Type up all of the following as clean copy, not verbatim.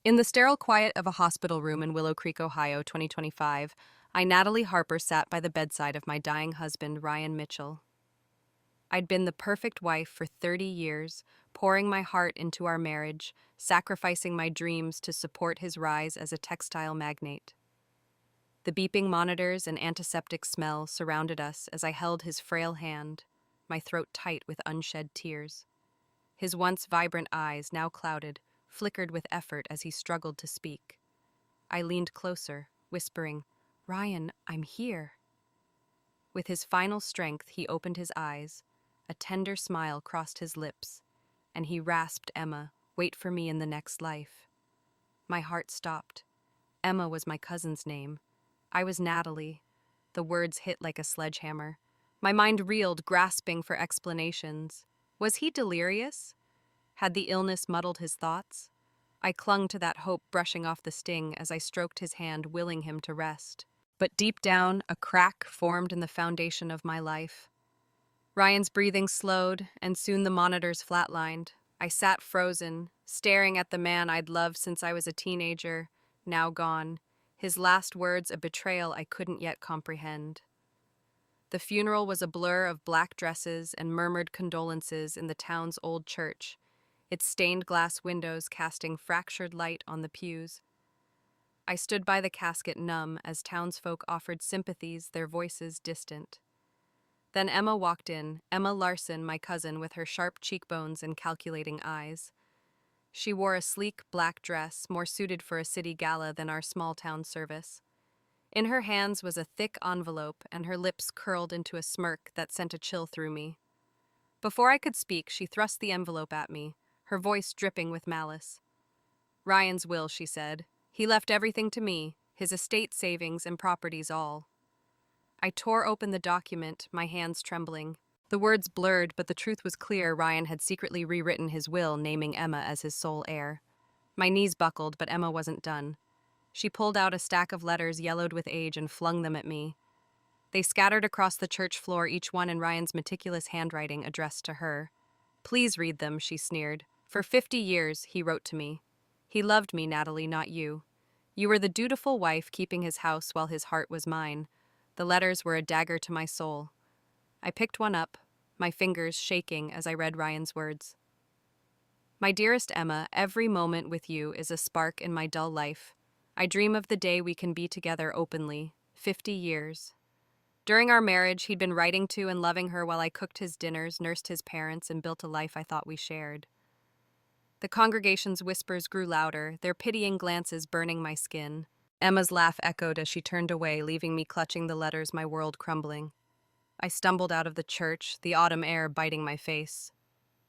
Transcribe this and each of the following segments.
In the sterile quiet of a hospital room in Willow Creek, Ohio, 2025, I, Natalie Harper, sat by the bedside of my dying husband, Ryan Mitchell. I'd been the perfect wife for 30 years, pouring my heart into our marriage, sacrificing my dreams to support his rise as a textile magnate. The beeping monitors and antiseptic smell surrounded us as I held his frail hand, my throat tight with unshed tears. His once vibrant eyes, now clouded, flickered with effort as he struggled to speak. I leaned closer, whispering, "Ryan, I'm here." With his final strength, he opened his eyes. A tender smile crossed his lips, and he rasped, "Emma, wait for me in the next life." My heart stopped. Emma was my cousin's name. I was Natalie. The words hit like a sledgehammer. My mind reeled, grasping for explanations. Was he delirious? Had the illness muddled his thoughts? I clung to that hope, brushing off the sting as I stroked his hand, willing him to rest. But deep down, a crack formed in the foundation of my life. Ryan's breathing slowed, and soon the monitors flatlined. I sat frozen, staring at the man I'd loved since I was a teenager, now gone, his last words a betrayal I couldn't yet comprehend. The funeral was a blur of black dresses and murmured condolences in the town's old church, its stained glass windows casting fractured light on the pews. I stood by the casket numb as townsfolk offered sympathies, their voices distant. Then Emma walked in, Emma Larson, my cousin, with her sharp cheekbones and calculating eyes. She wore a sleek black dress, more suited for a city gala than our small-town service. In her hands was a thick envelope, and her lips curled into a smirk that sent a chill through me. Before I could speak, she thrust the envelope at me, her voice dripping with malice. "Ryan's will," she said. "He left everything to me, his estate savings and properties all." I tore open the document, my hands trembling. The words blurred, but the truth was clear. Ryan had secretly rewritten his will, naming Emma as his sole heir. My knees buckled, but Emma wasn't done. She pulled out a stack of letters yellowed with age and flung them at me. They scattered across the church floor, each one in Ryan's meticulous handwriting addressed to her. "Please read them," she sneered. "For 50 years, he wrote to me. He loved me, Natalie, not you. You were the dutiful wife keeping his house while his heart was mine. The letters were a dagger to my soul." I picked one up, my fingers shaking as I read Ryan's words. "My dearest Emma, every moment with you is a spark in my dull life. I dream of the day we can be together openly. 50 years. During our marriage, he'd been writing to and loving her while I cooked his dinners, nursed his parents, and built a life I thought we shared." The congregation's whispers grew louder, their pitying glances burning my skin. Emma's laugh echoed as she turned away, leaving me clutching the letters, my world crumbling. I stumbled out of the church, the autumn air biting my face.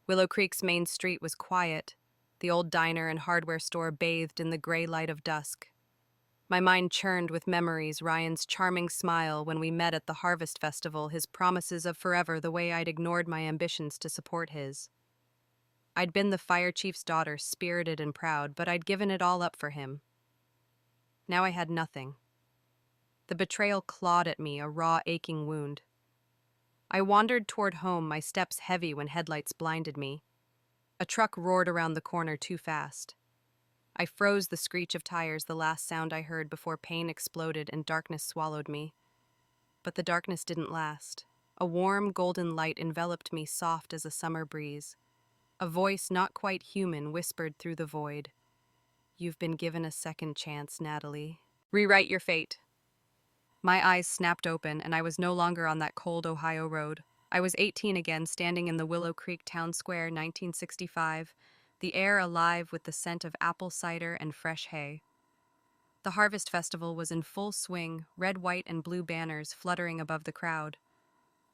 Willow Creek's main street was quiet, the old diner and hardware store bathed in the gray light of dusk. My mind churned with memories, Ryan's charming smile when we met at the Harvest Festival, his promises of forever, the way I'd ignored my ambitions to support his. I'd been the fire chief's daughter, spirited and proud, but I'd given it all up for him. Now I had nothing. The betrayal clawed at me, a raw, aching wound. I wandered toward home, my steps heavy when headlights blinded me. A truck roared around the corner too fast. I froze, the screech of tires, the last sound I heard before pain exploded and darkness swallowed me. But the darkness didn't last. A warm, golden light enveloped me, soft as a summer breeze. A voice not quite human whispered through the void. "You've been given a second chance, Natalie. Rewrite your fate." My eyes snapped open, and I was no longer on that cold Ohio road. I was 18 again, standing in the Willow Creek Town Square, 1965, the air alive with the scent of apple cider and fresh hay. The Harvest Festival was in full swing, red, white, and blue banners fluttering above the crowd.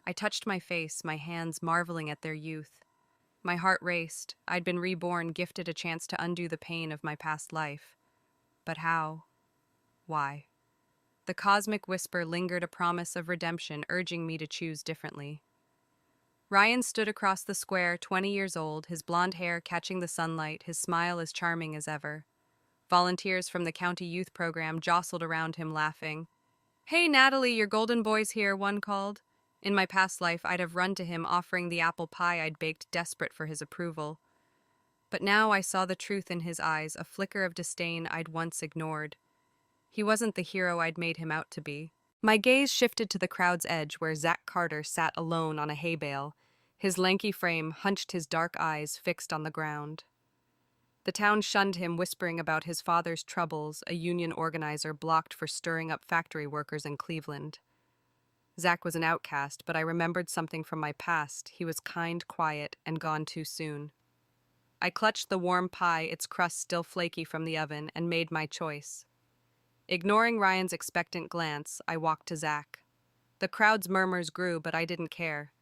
I touched my face, my hands marveling at their youth. My heart raced. I'd been reborn, gifted a chance to undo the pain of my past life. But how? Why? The cosmic whisper lingered, a promise of redemption, urging me to choose differently. Ryan stood across the square, 20 years old, his blonde hair catching the sunlight, his smile as charming as ever. Volunteers from the county youth program jostled around him, laughing. "Hey, Natalie, your golden boy's here," one called. In my past life, I'd have run to him, offering the apple pie I'd baked, desperate for his approval. But now I saw the truth in his eyes, a flicker of disdain I'd once ignored. He wasn't the hero I'd made him out to be. My gaze shifted to the crowd's edge where Zach Carter sat alone on a hay bale, his lanky frame hunched, his dark eyes fixed on the ground. The town shunned him, whispering about his father's troubles, a union organizer blocked for stirring up factory workers in Cleveland. Zach was an outcast, but I remembered something from my past. He was kind, quiet, and gone too soon. I clutched the warm pie, its crust still flaky from the oven, and made my choice. Ignoring Ryan's expectant glance, I walked to Zach. The crowd's murmurs grew, but I didn't care.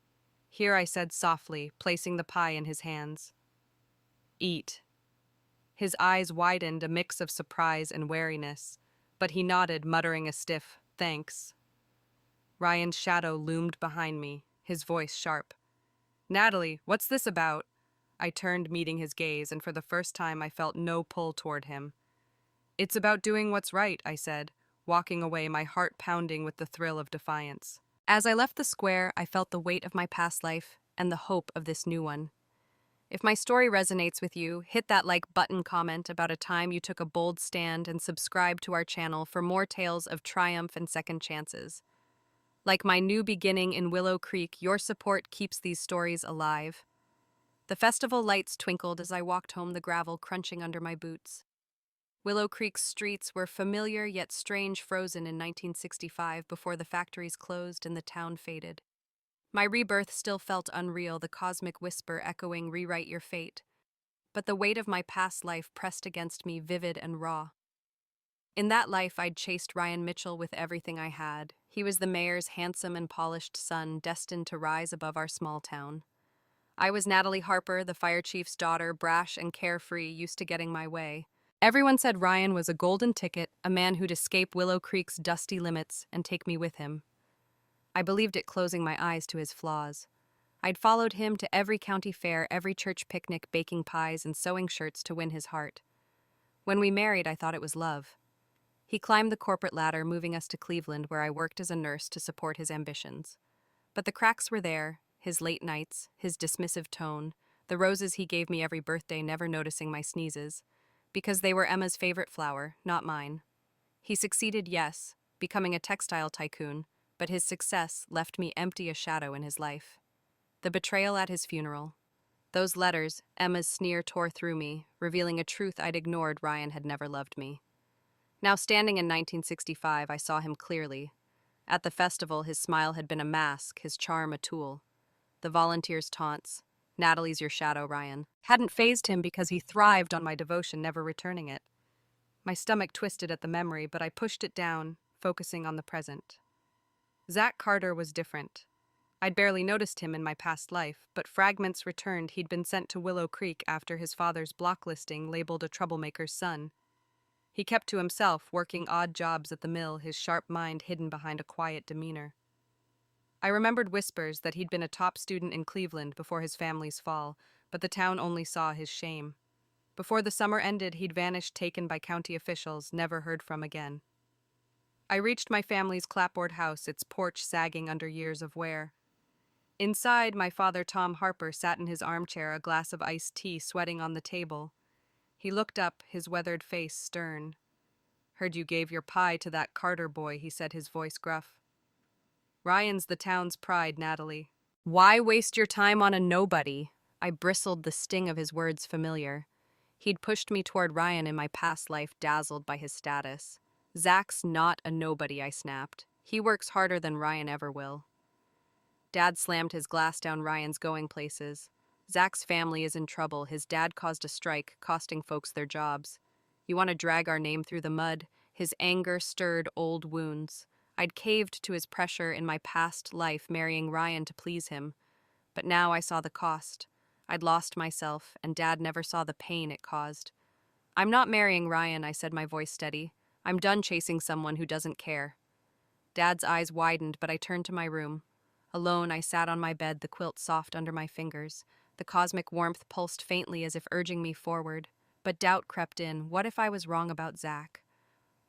Here, I said softly, placing the pie in his hands. Eat. His eyes widened, a mix of surprise and wariness, but he nodded, muttering a stiff, "Thanks." Ryan's shadow loomed behind me, his voice sharp. "Natalie, what's this about?" I turned, meeting his gaze, and for the first time I felt no pull toward him. "It's about doing what's right," I said, walking away, my heart pounding with the thrill of defiance. As I left the square, I felt the weight of my past life and the hope of this new one. If my story resonates with you, hit that like button, comment about a time you took a bold stand, and subscribe to our channel for more tales of triumph and second chances. Like my new beginning in Willow Creek, your support keeps these stories alive. The festival lights twinkled as I walked home, the gravel crunching under my boots. Willow Creek's streets were familiar yet strange, frozen in 1965 before the factories closed and the town faded. My rebirth still felt unreal, the cosmic whisper echoing, "Rewrite your fate." But the weight of my past life pressed against me, vivid and raw. In that life, I'd chased Ryan Mitchell with everything I had. He was the mayor's handsome and polished son, destined to rise above our small town. I was Natalie Harper, the fire chief's daughter, brash and carefree, used to getting my way. Everyone said Ryan was a golden ticket, a man who'd escape Willow Creek's dusty limits and take me with him. I believed it, closing my eyes to his flaws. I'd followed him to every county fair, every church picnic, baking pies and sewing shirts to win his heart. When we married, I thought it was love. He climbed the corporate ladder, moving us to Cleveland, where I worked as a nurse to support his ambitions. But the cracks were there, his late nights, his dismissive tone, the roses he gave me every birthday, never noticing my sneezes, because they were Emma's favorite flower, not mine. He succeeded, yes, becoming a textile tycoon, but his success left me empty, a shadow in his life. The betrayal at his funeral. Those letters, Emma's sneer, tore through me, revealing a truth I'd ignored: Ryan had never loved me. Now, standing in 1965, I saw him clearly. At the festival, his smile had been a mask, his charm a tool. The volunteers' taunts, "Natalie's your shadow, Ryan," hadn't fazed him because he thrived on my devotion, never returning it. My stomach twisted at the memory, but I pushed it down, focusing on the present. Zach Carter was different. I'd barely noticed him in my past life, but fragments returned. He'd been sent to Willow Creek after his father's blocklisting labeled a troublemaker's son. He kept to himself, working odd jobs at the mill, his sharp mind hidden behind a quiet demeanor. I remembered whispers that he'd been a top student in Cleveland before his family's fall, but the town only saw his shame. Before the summer ended, he'd vanished, taken by county officials, never heard from again. I reached my family's clapboard house, its porch sagging under years of wear. Inside, my father, Tom Harper, sat in his armchair, a glass of iced tea sweating on the table. He looked up, his weathered face stern. "Heard you gave your pie to that Carter boy," he said, his voice gruff. "Ryan's the town's pride, Natalie." "Why waste your time on a nobody?" I bristled, the sting of his words familiar. He'd pushed me toward Ryan in my past life, dazzled by his status. "Zach's not a nobody," I snapped. "He works harder than Ryan ever will." Dad slammed his glass down. "Ryan's going places. Zach's family is in trouble. His dad caused a strike, costing folks their jobs. You want to drag our name through the mud?" His anger stirred old wounds. I'd caved to his pressure in my past life, marrying Ryan to please him. But now I saw the cost. I'd lost myself, and Dad never saw the pain it caused. "I'm not marrying Ryan," I said, my voice steady. "I'm done chasing someone who doesn't care." Dad's eyes widened, but I turned to my room. Alone, I sat on my bed, the quilt soft under my fingers. The cosmic warmth pulsed faintly as if urging me forward. But doubt crept in. What if I was wrong about Zach?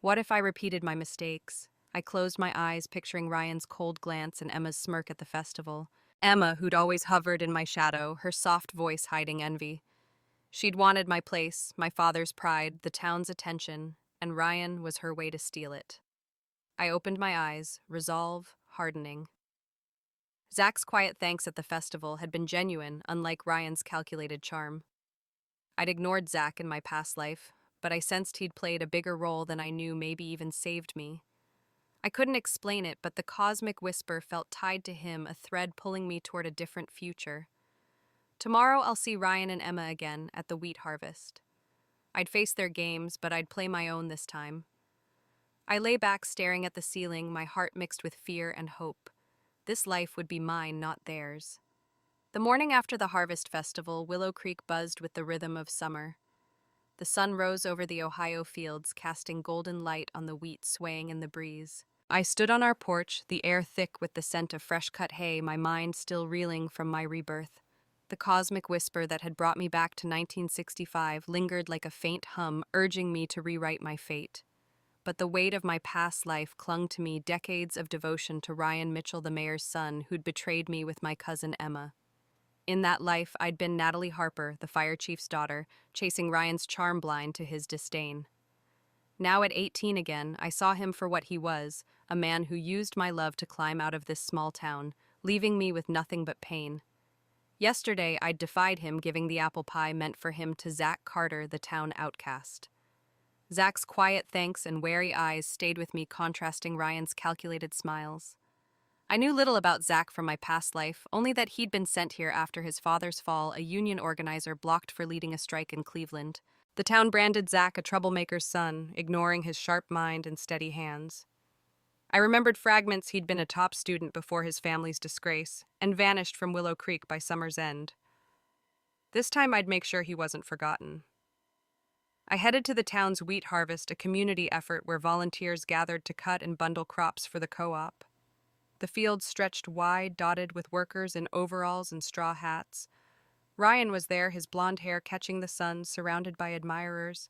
What if I repeated my mistakes? I closed my eyes, picturing Ryan's cold glance and Emma's smirk at the festival. Emma, who'd always hovered in my shadow, her soft voice hiding envy. She'd wanted my place, my father's pride, the town's attention, and Ryan was her way to steal it. I opened my eyes, resolve hardening. Zach's quiet thanks at the festival had been genuine, unlike Ryan's calculated charm. I'd ignored Zach in my past life, but I sensed he'd played a bigger role than I knew, maybe even saved me. I couldn't explain it, but the cosmic whisper felt tied to him, a thread pulling me toward a different future. Tomorrow I'll see Ryan and Emma again at the wheat harvest. I'd face their games, but I'd play my own this time. I lay back staring at the ceiling, my heart mixed with fear and hope. This life would be mine, not theirs. The morning after the harvest festival, Willow Creek buzzed with the rhythm of summer. The sun rose over the Ohio fields, casting golden light on the wheat swaying in the breeze. I stood on our porch, the air thick with the scent of fresh-cut hay, my mind still reeling from my rebirth. The cosmic whisper that had brought me back to 1965 lingered like a faint hum, urging me to rewrite my fate. But the weight of my past life clung to me, decades of devotion to Ryan Mitchell, the mayor's son, who'd betrayed me with my cousin Emma. In that life, I'd been Natalie Harper, the fire chief's daughter, chasing Ryan's charm blind to his disdain. Now at 18 again, I saw him for what he was, a man who used my love to climb out of this small town, leaving me with nothing but pain. Yesterday, I'd defied him, giving the apple pie meant for him to Zach Carter, the town outcast. Zach's quiet thanks and wary eyes stayed with me, contrasting Ryan's calculated smiles. I knew little about Zach from my past life, only that he'd been sent here after his father's fall, a union organizer blocked for leading a strike in Cleveland. The town branded Zach a troublemaker's son, ignoring his sharp mind and steady hands. I remembered fragments he'd been a top student before his family's disgrace, and vanished from Willow Creek by summer's end. This time I'd make sure he wasn't forgotten. I headed to the town's wheat harvest, a community effort where volunteers gathered to cut and bundle crops for the co-op. The fields stretched wide, dotted with workers in overalls and straw hats. Ryan was there, his blonde hair catching the sun, surrounded by admirers.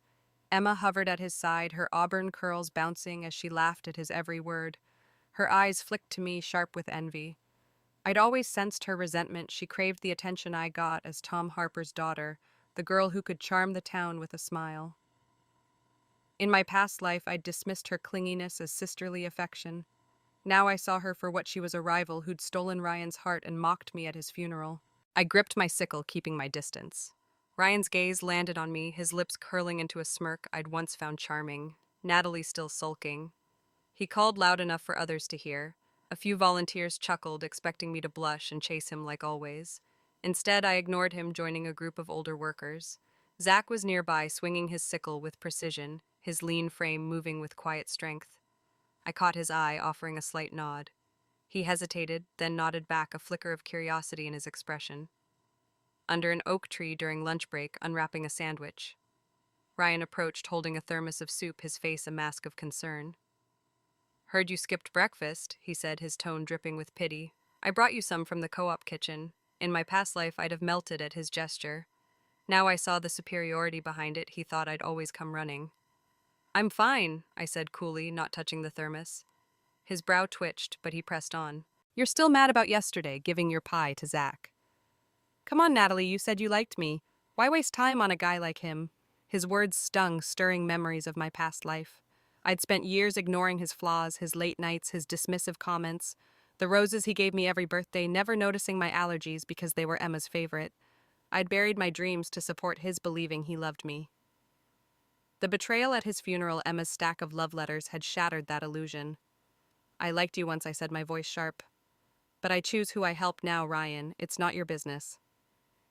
Emma hovered at his side, her auburn curls bouncing as she laughed at his every word. Her eyes flicked to me, sharp with envy. I'd always sensed her resentment. She craved the attention I got as Tom Harper's daughter, the girl who could charm the town with a smile. In my past life, I'd dismissed her clinginess as sisterly affection. Now I saw her for what she was, a rival who'd stolen Ryan's heart and mocked me at his funeral. I gripped my sickle, keeping my distance. Ryan's gaze landed on me, his lips curling into a smirk I'd once found charming, Natalie still sulking. He called loud enough for others to hear. A few volunteers chuckled, expecting me to blush and chase him like always. Instead, I ignored him, joining a group of older workers. Zach was nearby, swinging his sickle with precision, his lean frame moving with quiet strength. I caught his eye, offering a slight nod. He hesitated, then nodded back, a flicker of curiosity in his expression. Under an oak tree during lunch break, unwrapping a sandwich, Ryan approached, holding a thermos of soup, his face a mask of concern. "Heard you skipped breakfast," he said, his tone dripping with pity. "I brought you some from the co-op kitchen. In my past life, I'd have melted at his gesture. Now I saw the superiority behind it. He thought I'd always come running." "I'm fine," I said coolly, not touching the thermos. His brow twitched, but he pressed on. "You're still mad about yesterday, giving your pie to Zach." "Come on, Natalie, you said you liked me. Why waste time on a guy like him?" His words stung, stirring memories of my past life. I'd spent years ignoring his flaws, his late nights, his dismissive comments, the roses he gave me every birthday, never noticing my allergies because they were Emma's favorite. I'd buried my dreams to support his believing he loved me. The betrayal at his funeral, Emma's stack of love letters, had shattered that illusion. "I liked you once," I said, my voice sharp. "But I choose who I help now, Ryan. It's not your business."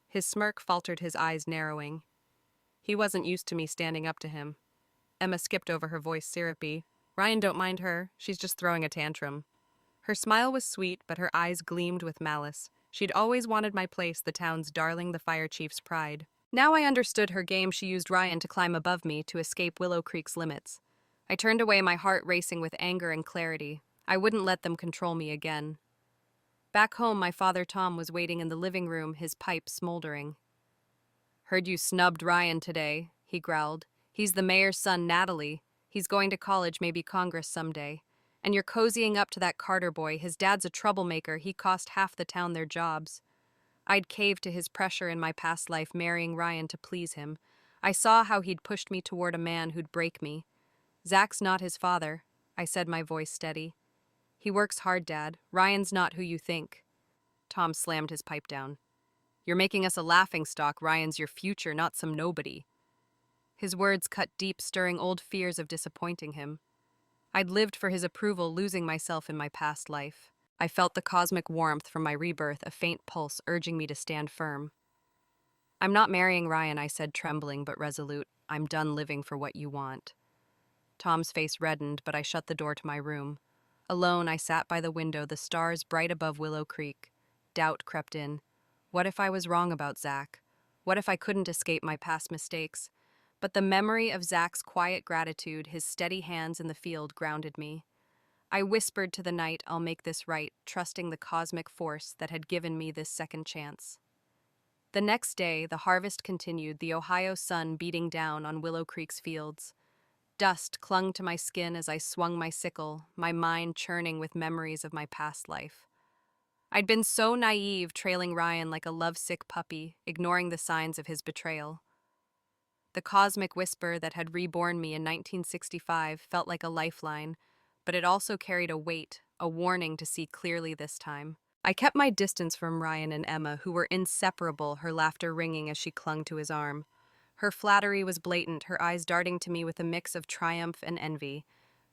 His smirk faltered, his eyes narrowing. He wasn't used to me standing up to him. Emma skipped over, her voice syrupy. "Ryan, don't mind her. She's just throwing a tantrum." Her smile was sweet, but her eyes gleamed with malice. She'd always wanted my place, the town's darling, the fire chief's pride. Now I understood her game. She used Ryan to climb above me, to escape Willow Creek's limits. I turned away, my heart racing with anger and clarity. I wouldn't let them control me again. Back home, my father Tom was waiting in the living room, his pipe smoldering. "Heard you snubbed Ryan today," he growled. "He's the mayor's son, Natalie. He's going to college, maybe Congress someday. And you're cozying up to that Carter boy. His dad's a troublemaker. He cost half the town their jobs." I'd caved to his pressure in my past life, marrying Ryan to please him. I saw how he'd pushed me toward a man who'd break me. Zach's not his father, I said, my voice steady. He works hard, Dad. Ryan's not who you think. Tom slammed his pipe down. You're making us a laughingstock. Ryan's your future, not some nobody. His words cut deep, stirring old fears of disappointing him. I'd lived for his approval, losing myself in my past life. I felt the cosmic warmth from my rebirth, a faint pulse urging me to stand firm. I'm not marrying Ryan, I said, trembling but resolute. I'm done living for what you want. Tom's face reddened, but I shut the door to my room. Alone, I sat by the window, the stars bright above Willow Creek. Doubt crept in. What if I was wrong about Zach? What if I couldn't escape my past mistakes? But the memory of Zach's quiet gratitude, his steady hands in the field, grounded me. I whispered to the night, I'll make this right, trusting the cosmic force that had given me this second chance. The next day, the harvest continued, the Ohio sun beating down on Willow Creek's fields. Dust clung to my skin as I swung my sickle, my mind churning with memories of my past life. I'd been so naive, trailing Ryan like a lovesick puppy, ignoring the signs of his betrayal. The cosmic whisper that had reborn me in 1965 felt like a lifeline, but it also carried a weight, a warning to see clearly this time. I kept my distance from Ryan and Emma, who were inseparable, her laughter ringing as she clung to his arm. Her flattery was blatant, her eyes darting to me with a mix of triumph and envy.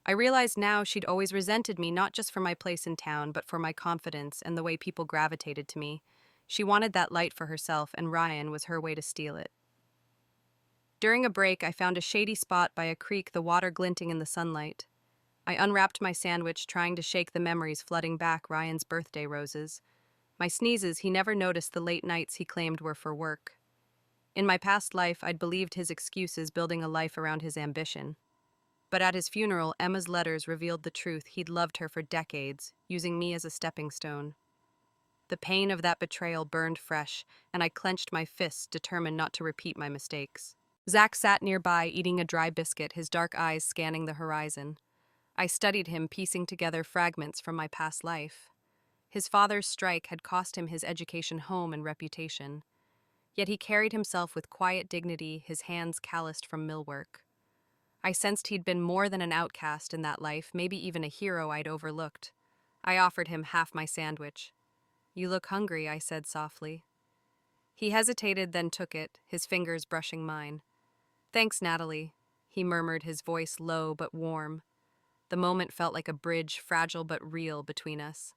I realized now she'd always resented me, not just for my place in town, but for my confidence and the way people gravitated to me. She wanted that light for herself, and Ryan was her way to steal it. During a break, I found a shady spot by a creek, the water glinting in the sunlight. I unwrapped my sandwich, trying to shake the memories flooding back Ryan's birthday roses. My sneezes, he never noticed the late nights he claimed were for work. In my past life, I'd believed his excuses, building a life around his ambition. But at his funeral, Emma's letters revealed the truth. He'd loved her for decades, using me as a stepping stone. The pain of that betrayal burned fresh, and I clenched my fists, determined not to repeat my mistakes. Zach sat nearby, eating a dry biscuit, his dark eyes scanning the horizon. I studied him, piecing together fragments from my past life. His father's strike had cost him his education, home, and reputation. Yet he carried himself with quiet dignity, his hands calloused from mill work. I sensed he'd been more than an outcast in that life, maybe even a hero I'd overlooked. I offered him half my sandwich. You look hungry, I said softly. He hesitated, then took it, his fingers brushing mine. Thanks, Natalie, he murmured, his voice low but warm. The moment felt like a bridge, fragile but real, between us.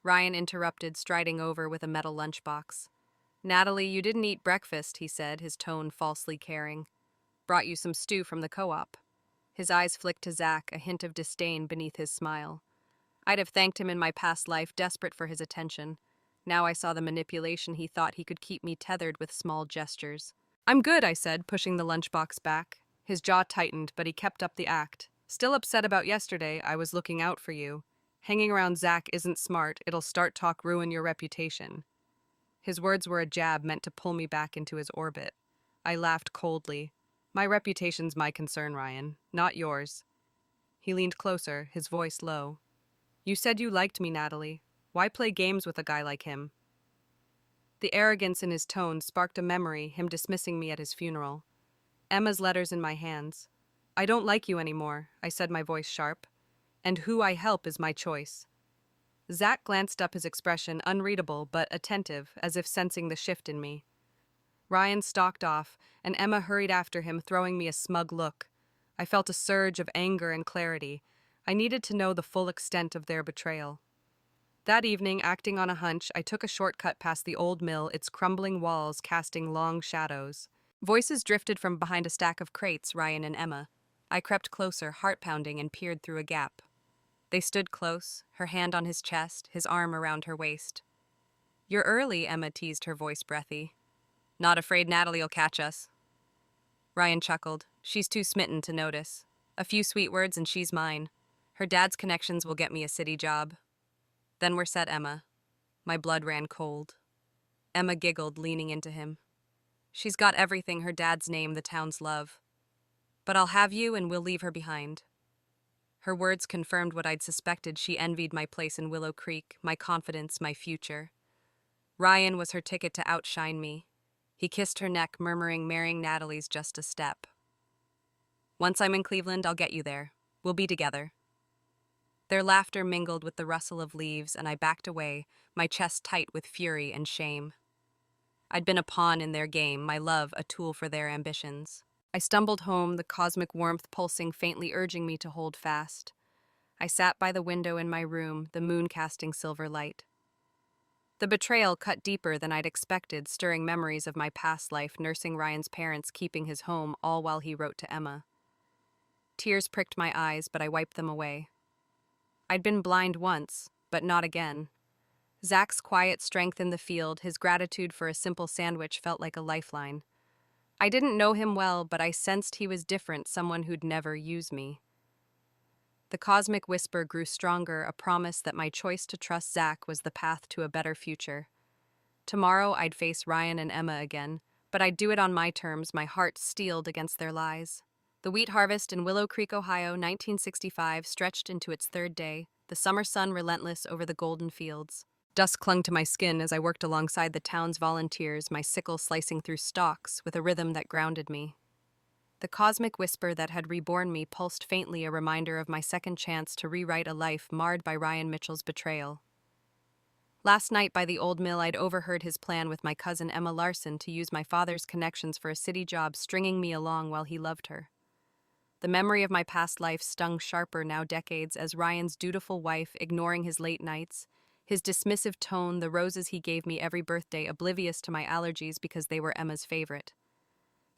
Ryan interrupted, striding over with a metal lunchbox. Natalie, you didn't eat breakfast, he said, his tone falsely caring. Brought you some stew from the co-op. His eyes flicked to Zach, a hint of disdain beneath his smile. I'd have thanked him in my past life, desperate for his attention. Now I saw the manipulation. He thought he could keep me tethered with small gestures. I'm good, I said, pushing the lunchbox back. His jaw tightened, but he kept up the act. Still upset about yesterday, I was looking out for you. Hanging around Zach isn't smart. It'll start talk, ruin your reputation. His words were a jab meant to pull me back into his orbit. I laughed coldly. My reputation's my concern, Ryan, not yours. He leaned closer, his voice low. You said you liked me, Natalie. Why play games with a guy like him? The arrogance in his tone sparked a memory, him dismissing me at his funeral. Emma's letters in my hands. I don't like you anymore, I said, my voice sharp. And who I help is my choice. Zach glanced up, his expression unreadable but attentive, as if sensing the shift in me. Ryan stalked off, and Emma hurried after him, throwing me a smug look. I felt a surge of anger and clarity. I needed to know the full extent of their betrayal. That evening, acting on a hunch, I took a shortcut past the old mill, its crumbling walls casting long shadows. Voices drifted from behind a stack of crates, Ryan and Emma. I crept closer, heart pounding, and peered through a gap. They stood close, her hand on his chest, his arm around her waist. You're early, Emma teased, her voice breathy. Not afraid Natalie'll catch us. Ryan chuckled. She's too smitten to notice. A few sweet words and she's mine. Her dad's connections will get me a city job. Then we're set, Emma. My blood ran cold. Emma giggled, leaning into him. She's got everything, her dad's name, the town's love. But I'll have you and we'll leave her behind. Her words confirmed what I'd suspected. She envied my place in Willow Creek, my confidence, my future. Ryan was her ticket to outshine me. He kissed her neck, murmuring, "Marrying Natalie's just a step. Once I'm in Cleveland, I'll get you there. We'll be together." Their laughter mingled with the rustle of leaves, and I backed away, my chest tight with fury and shame. I'd been a pawn in their game, my love a tool for their ambitions. I stumbled home, the cosmic warmth pulsing faintly, urging me to hold fast. I sat by the window in my room, the moon casting silver light. The betrayal cut deeper than I'd expected, stirring memories of my past life, nursing Ryan's parents, keeping his home, all while he wrote to Emma. Tears pricked my eyes, but I wiped them away. I'd been blind once, but not again. Zach's quiet strength in the field, his gratitude for a simple sandwich felt like a lifeline. I didn't know him well, but I sensed he was different, someone who'd never use me. The cosmic whisper grew stronger, a promise that my choice to trust Zach was the path to a better future. Tomorrow I'd face Ryan and Emma again, but I'd do it on my terms, my heart steeled against their lies. The wheat harvest in Willow Creek, Ohio, 1965, stretched into its third day, the summer sun relentless over the golden fields. Dust clung to my skin as I worked alongside the town's volunteers, my sickle slicing through stalks with a rhythm that grounded me. The cosmic whisper that had reborn me pulsed faintly, a reminder of my second chance to rewrite a life marred by Ryan Mitchell's betrayal. Last night by the old mill, I'd overheard his plan with my cousin Emma Larson to use my father's connections for a city job, stringing me along while he loved her. The memory of my past life stung sharper now, decades, as Ryan's dutiful wife, ignoring his late nights, his dismissive tone, the roses he gave me every birthday, oblivious to my allergies because they were Emma's favorite.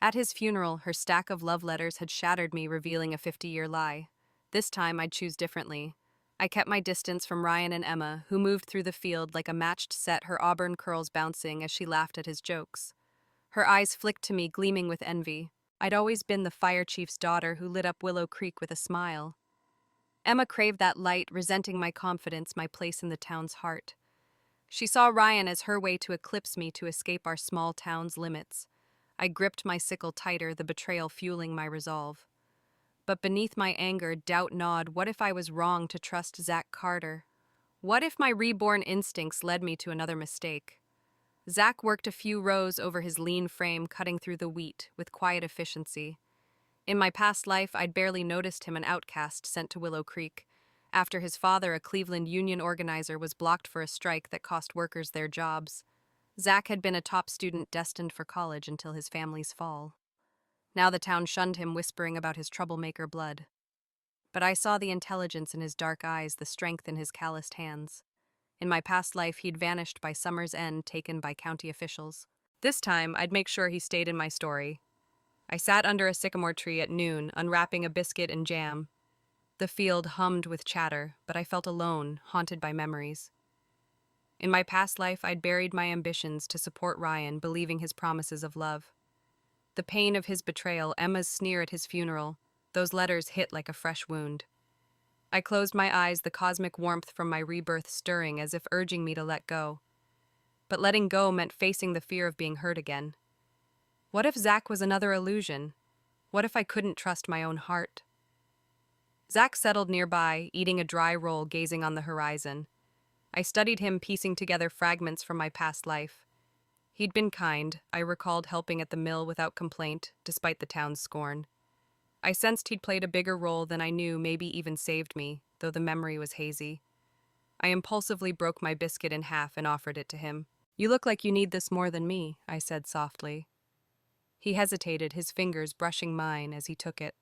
At his funeral, her stack of love letters had shattered me, revealing a 50-year lie. This time, I'd choose differently. I kept my distance from Ryan and Emma, who moved through the field like a matched set, her auburn curls bouncing as she laughed at his jokes. Her eyes flicked to me, gleaming with envy. I'd always been the fire chief's daughter who lit up Willow Creek with a smile. Emma craved that light, resenting my confidence, my place in the town's heart. She saw Ryan as her way to eclipse me, to escape our small town's limits. I gripped my sickle tighter, the betrayal fueling my resolve. But beneath my anger, doubt gnawed. What if I was wrong to trust Zach Carter? What if my reborn instincts led me to another mistake? Zach worked a few rows over his lean frame, cutting through the wheat with quiet efficiency. In my past life, I'd barely noticed him, an outcast sent to Willow Creek. After his father, a Cleveland union organizer, was blocked for a strike that cost workers their jobs. Zach had been a top student destined for college until his family's fall. Now the town shunned him, whispering about his troublemaker blood. But I saw the intelligence in his dark eyes, the strength in his calloused hands. In my past life, he'd vanished by summer's end, taken by county officials. This time, I'd make sure he stayed in my story. I sat under a sycamore tree at noon, unwrapping a biscuit and jam. The field hummed with chatter, but I felt alone, haunted by memories. In my past life, I'd buried my ambitions to support Ryan, believing his promises of love. The pain of his betrayal, Emma's sneer at his funeral, those letters hit like a fresh wound. I closed my eyes, the cosmic warmth from my rebirth stirring, as if urging me to let go. But letting go meant facing the fear of being hurt again. What if Zach was another illusion? What if I couldn't trust my own heart? Zach settled nearby, eating a dry roll, gazing on the horizon. I studied him, piecing together fragments from my past life. He'd been kind. I recalled helping at the mill without complaint, despite the town's scorn. I sensed he'd played a bigger role than I knew, maybe even saved me, though the memory was hazy. I impulsively broke my biscuit in half and offered it to him. "You look like you need this more than me," I said softly. He hesitated, his fingers brushing mine as he took it.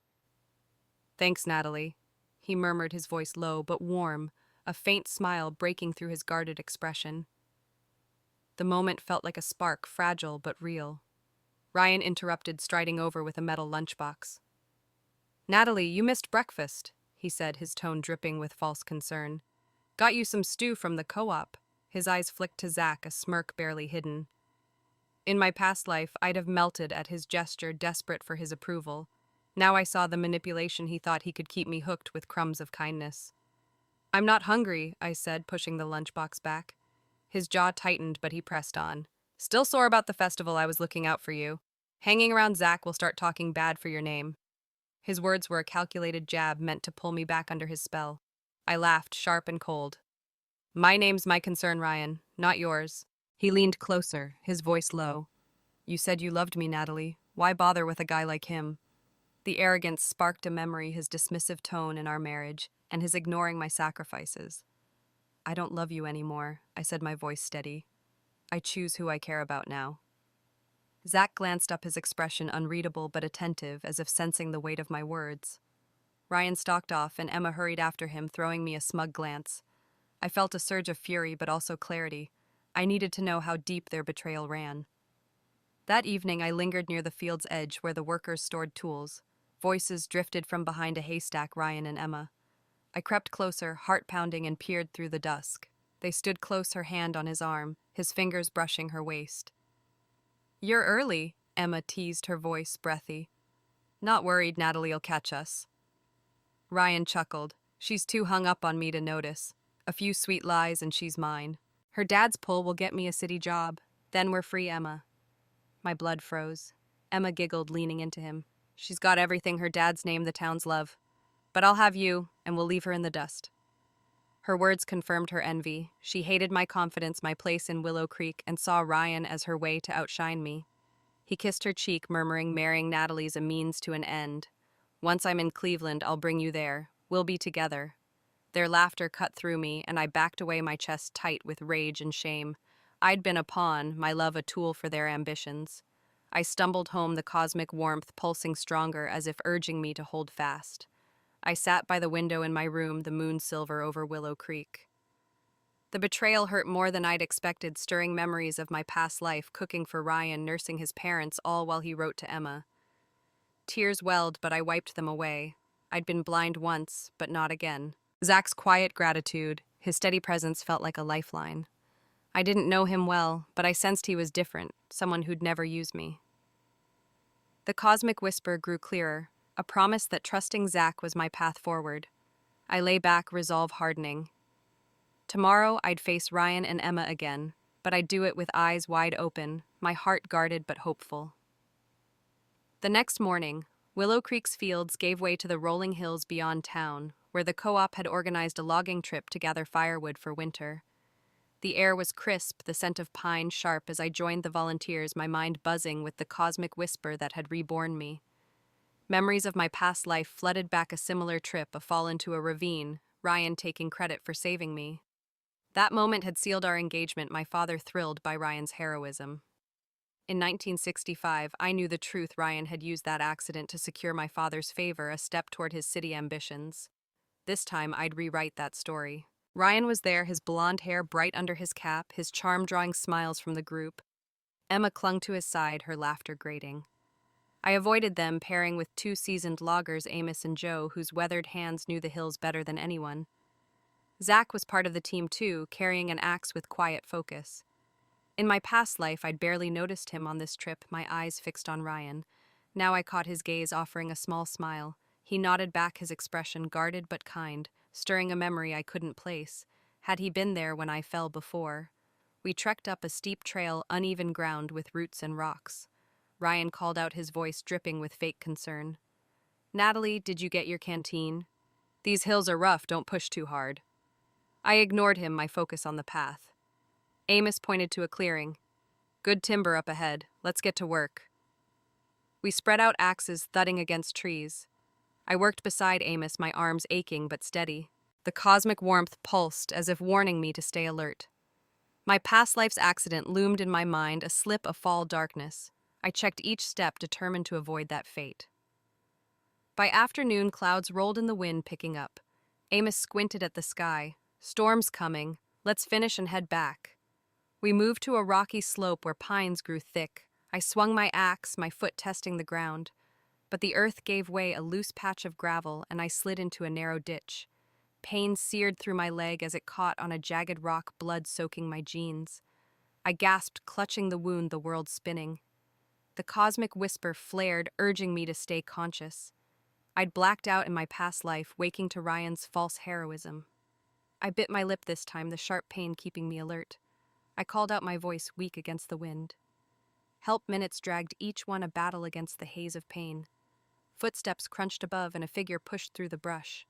"Thanks, Natalie," he murmured, his voice low but warm, a faint smile breaking through his guarded expression. The moment felt like a spark, fragile but real. Ryan interrupted, striding over with a metal lunchbox. "Natalie, you missed breakfast," he said, his tone dripping with false concern. "Got you some stew from the co-op." His eyes flicked to Zach, a smirk barely hidden. In my past life, I'd have melted at his gesture, desperate for his approval. Now I saw the manipulation. He thought he could keep me hooked with crumbs of kindness. "I'm not hungry," I said, pushing the lunchbox back. His jaw tightened, but he pressed on. "Still sore about the festival. I was looking out for you. Hanging around Zach will start talking bad for your name." His words were a calculated jab meant to pull me back under his spell. I laughed, sharp and cold. "My name's my concern, Ryan, not yours." He leaned closer, his voice low. You said you loved me, Natalie. Why bother with a guy like him? The arrogance sparked a memory, his dismissive tone in our marriage, and his ignoring my sacrifices. I don't love you anymore, I said, my voice steady. I choose who I care about now. Zach glanced up, his expression unreadable but attentive, as if sensing the weight of my words. Ryan stalked off, and Emma hurried after him, throwing me a smug glance. I felt a surge of fury, but also clarity. I needed to know how deep their betrayal ran. That evening, I lingered near the field's edge where the workers stored tools. Voices drifted from behind a haystack, Ryan and Emma. I crept closer, heart pounding, and peered through the dusk. They stood close, her hand on his arm, his fingers brushing her waist. You're early, Emma teased, her voice breathy. Not worried, Natalie'll catch us. Ryan chuckled. She's too hung up on me to notice. A few sweet lies and she's mine. Her dad's pull will get me a city job. Then we're free, Emma. My blood froze. Emma giggled, leaning into him. She's got everything her dad's named the town's love. But I'll have you, and we'll leave her in the dust. Her words confirmed her envy. She hated my confidence, my place in Willow Creek, and saw Ryan as her way to outshine me. He kissed her cheek, murmuring, marrying Natalie's a means to an end. Once I'm in Cleveland, I'll bring you there. We'll be together. Their laughter cut through me, and I backed away, my chest tight with rage and shame. I'd been a pawn, my love a tool for their ambitions. I stumbled home, the cosmic warmth pulsing stronger, as if urging me to hold fast. I sat by the window in my room, the moon silver over Willow Creek. The betrayal hurt more than I'd expected, stirring memories of my past life, cooking for Ryan, nursing his parents, all while he wrote to Emma. Tears welled, but I wiped them away. I'd been blind once, but not again. Zach's quiet gratitude, his steady presence felt like a lifeline. I didn't know him well, but I sensed he was different, someone who'd never use me. The cosmic whisper grew clearer, a promise that trusting Zach was my path forward. I lay back, resolve hardening. Tomorrow I'd face Ryan and Emma again, but I'd do it with eyes wide open, my heart guarded but hopeful. The next morning, Willow Creek's fields gave way to the rolling hills beyond town, where the co-op had organized a logging trip to gather firewood for winter. The air was crisp, the scent of pine sharp as I joined the volunteers, my mind buzzing with the cosmic whisper that had reborn me. Memories of my past life flooded back, a similar trip, a fall into a ravine, Ryan taking credit for saving me. That moment had sealed our engagement, my father thrilled by Ryan's heroism. In 1965, I knew the truth. Ryan had used that accident to secure my father's favor, a step toward his city ambitions. This time, I'd rewrite that story. Ryan was there, his blonde hair bright under his cap, his charm drawing smiles from the group. Emma clung to his side, her laughter grating. I avoided them, pairing with two seasoned loggers, Amos and Joe, whose weathered hands knew the hills better than anyone. Zach was part of the team too, carrying an axe with quiet focus. In my past life, I'd barely noticed him. On this trip, my eyes fixed on Ryan. Now I caught his gaze, offering a small smile. He nodded back, his expression guarded but kind, stirring a memory I couldn't place. Had he been there when I fell before? We trekked up a steep trail, uneven ground with roots and rocks. Ryan called out, his voice dripping with fake concern. Natalie, did you get your canteen? These hills are rough, don't push too hard. I ignored him, my focus on the path. Amos pointed to a clearing. Good timber up ahead, let's get to work. We spread out axes, thudding against trees. I worked beside Amos, my arms aching but steady. The cosmic warmth pulsed, as if warning me to stay alert. My past life's accident loomed in my mind, a slip, a fall, darkness. I checked each step, determined to avoid that fate. By afternoon, clouds rolled in the wind, picking up. Amos squinted at the sky. Storm's coming. Let's finish and head back. We moved to a rocky slope where pines grew thick. I swung my axe, my foot testing the ground. But the earth gave way, a loose patch of gravel, and I slid into a narrow ditch. Pain seared through my leg as it caught on a jagged rock, blood soaking my jeans. I gasped, clutching the wound, the world spinning. The cosmic whisper flared, urging me to stay conscious. I'd blacked out in my past life, waking to Ryan's false heroism. I bit my lip this time, the sharp pain keeping me alert. I called out, my voice weak against the wind. Help minutes dragged, each one a battle against the haze of pain. Footsteps crunched above, and a figure pushed through the brush.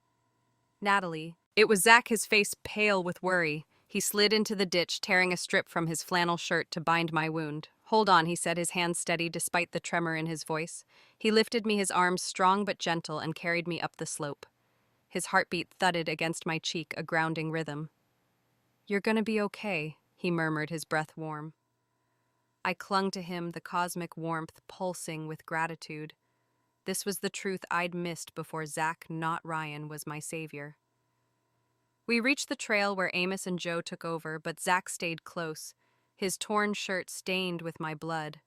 Natalie. It was Zach, his face pale with worry. He slid into the ditch, tearing a strip from his flannel shirt to bind my wound. "Hold on," he said, his hands steady despite the tremor in his voice. He lifted me, his arms strong but gentle, and carried me up the slope. His heartbeat thudded against my cheek, a grounding rhythm. "You're gonna be okay," he murmured, his breath warm. I clung to him, the cosmic warmth pulsing with gratitude. This was the truth I'd missed before Zach, not Ryan, was my savior. We reached the trail where Amos and Joe took over, but Zach stayed close, his torn shirt stained with my blood.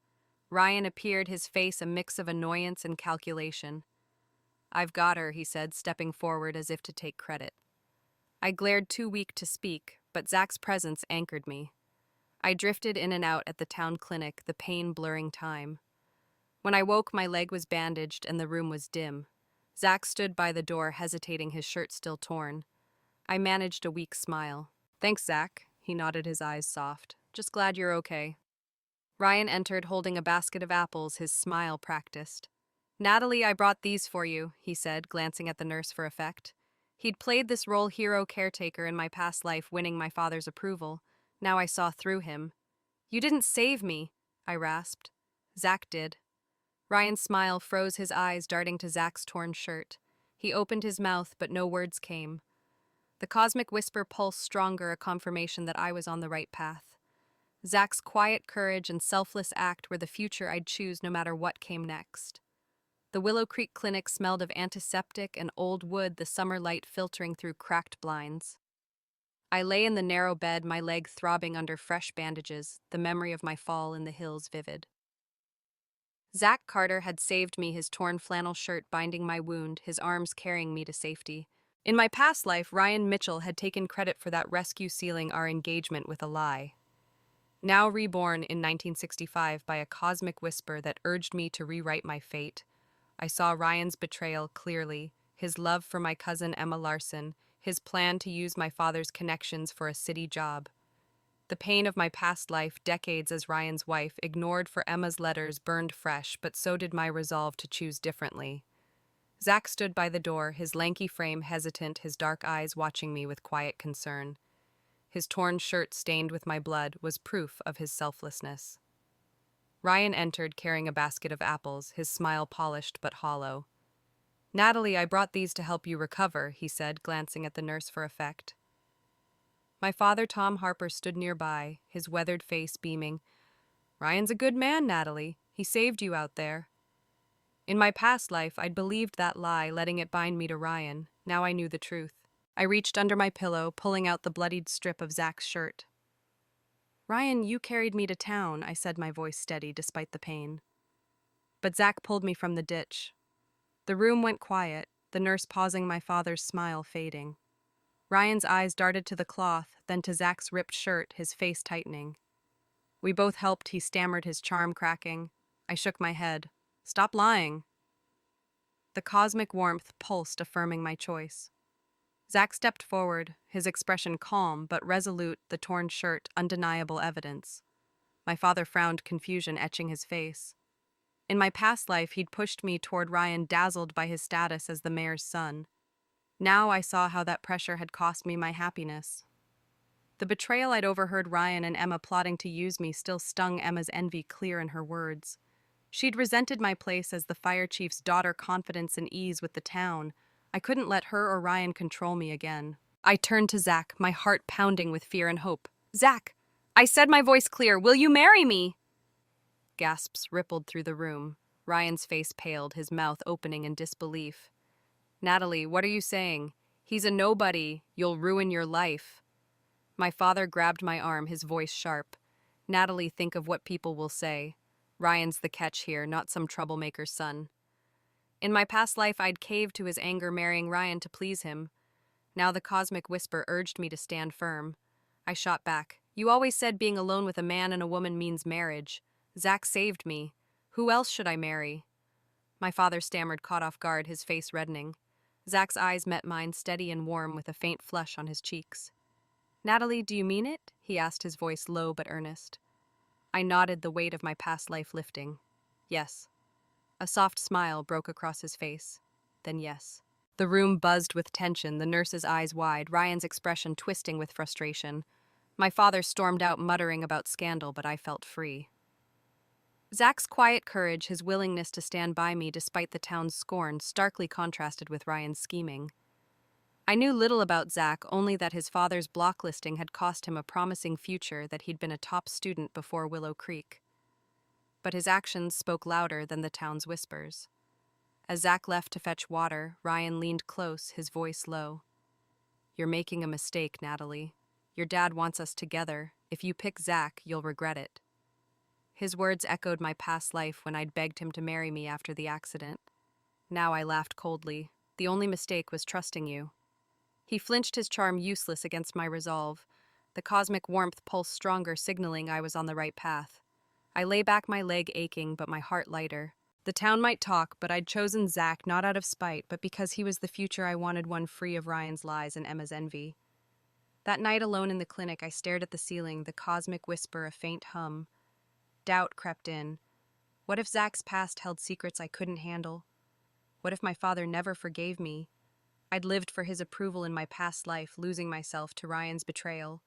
Ryan appeared, his face a mix of annoyance and calculation. "I've got her," he said, stepping forward as if to take credit. I glared, too weak to speak, but Zach's presence anchored me. I drifted in and out at the town clinic, the pain blurring time. When I woke, my leg was bandaged and the room was dim. Zach stood by the door, hesitating, his shirt still torn. I managed a weak smile. "Thanks, Zach." He nodded, his eyes soft. "Just glad you're okay." Ryan entered, holding a basket of apples, his smile practiced. "Natalie, I brought these for you," he said, glancing at the nurse for effect. He'd played this role hero caretaker in my past life, winning my father's approval. Now I saw through him. "You didn't save me," I rasped. "Zach did." Ryan's smile froze, his eyes darting to Zach's torn shirt. He opened his mouth, but no words came. The cosmic whisper pulsed stronger, a confirmation that I was on the right path. Zach's quiet courage and selfless act were the future I'd choose no matter what came next. The Willow Creek Clinic smelled of antiseptic and old wood, the summer light filtering through cracked blinds. I lay in the narrow bed, my leg throbbing under fresh bandages, the memory of my fall in the hills vivid. Zach Carter had saved me, his torn flannel shirt binding my wound, his arms carrying me to safety. In my past life, Ryan Mitchell had taken credit for that rescue, sealing our engagement with a lie. Now reborn in 1965 by a cosmic whisper that urged me to rewrite my fate, I saw Ryan's betrayal clearly, his love for my cousin Emma Larson, his plan to use my father's connections for a city job. The pain of my past life, decades as Ryan's wife, ignored for Emma's letters, burned fresh, but so did my resolve to choose differently. Zach stood by the door, his lanky frame hesitant, his dark eyes watching me with quiet concern. His torn shirt stained with my blood was proof of his selflessness. Ryan entered, carrying a basket of apples, his smile polished but hollow. "Natalie, I brought these to help you recover," he said, glancing at the nurse for effect. My father, Tom Harper, stood nearby, his weathered face beaming. "Ryan's a good man, Natalie. He saved you out there." In my past life, I'd believed that lie, letting it bind me to Ryan. Now I knew the truth. I reached under my pillow, pulling out the bloodied strip of Zach's shirt. "Ryan, you carried me to town," I said, my voice steady despite the pain. But Zach pulled me from the ditch. The room went quiet, the nurse pausing, my father's smile fading. Ryan's eyes darted to the cloth, then to Zach's ripped shirt, his face tightening. "We both helped," he stammered, his charm cracking. I shook my head. "Stop lying." The cosmic warmth pulsed, affirming my choice. Zach stepped forward, his expression calm but resolute, the torn shirt undeniable evidence. My father frowned, confusion etching his face. In my past life, he'd pushed me toward Ryan, dazzled by his status as the mayor's son. Now I saw how that pressure had cost me my happiness. The betrayal I'd overheard Ryan and Emma plotting to use me still stung Emma's envy clear in her words. She'd resented my place as the fire chief's daughter, confidence and ease with the town. I couldn't let her or Ryan control me again. I turned to Zach, my heart pounding with fear and hope. "Zach, I said, my voice clear, will you marry me?" Gasps rippled through the room. Ryan's face paled, his mouth opening in disbelief. "Natalie, what are you saying? He's a nobody. You'll ruin your life." My father grabbed my arm, his voice sharp. "Natalie, think of what people will say. Ryan's the catch here, not some troublemaker's son." In my past life, I'd caved to his anger, marrying Ryan to please him. Now the cosmic whisper urged me to stand firm. I shot back. "You always said being alone with a man and a woman means marriage. Zach saved me. Who else should I marry?" My father stammered, caught off guard, his face reddening. Zach's eyes met mine, steady and warm, with a faint flush on his cheeks. "Natalie, do you mean it?" he asked, his voice low but earnest. I nodded, the weight of my past life lifting. "Yes." A soft smile broke across his face. "Then yes." The room buzzed with tension, the nurse's eyes wide, Ryan's expression twisting with frustration. My father stormed out muttering about scandal, but I felt free. Zach's quiet courage, his willingness to stand by me despite the town's scorn, starkly contrasted with Ryan's scheming. I knew little about Zach, only that his father's blocklisting had cost him a promising future, that he'd been a top student before Willow Creek. But his actions spoke louder than the town's whispers. As Zach left to fetch water, Ryan leaned close, his voice low. "You're making a mistake, Natalie. Your dad wants us together. If you pick Zach, you'll regret it." His words echoed my past life when I'd begged him to marry me after the accident. Now I laughed coldly. The only mistake was trusting you. He flinched, his charm useless against my resolve. The cosmic warmth pulsed stronger, signaling I was on the right path. I lay back, my leg aching, but my heart lighter. The town might talk, but I'd chosen Zach not out of spite, but because he was the future I wanted, one free of Ryan's lies and Emma's envy. That night alone in the clinic, I stared at the ceiling, the cosmic whisper a faint hum. Doubt crept in. What if Zach's past held secrets I couldn't handle? What if my father never forgave me? I'd lived for his approval in my past life, losing myself to Ryan's betrayal.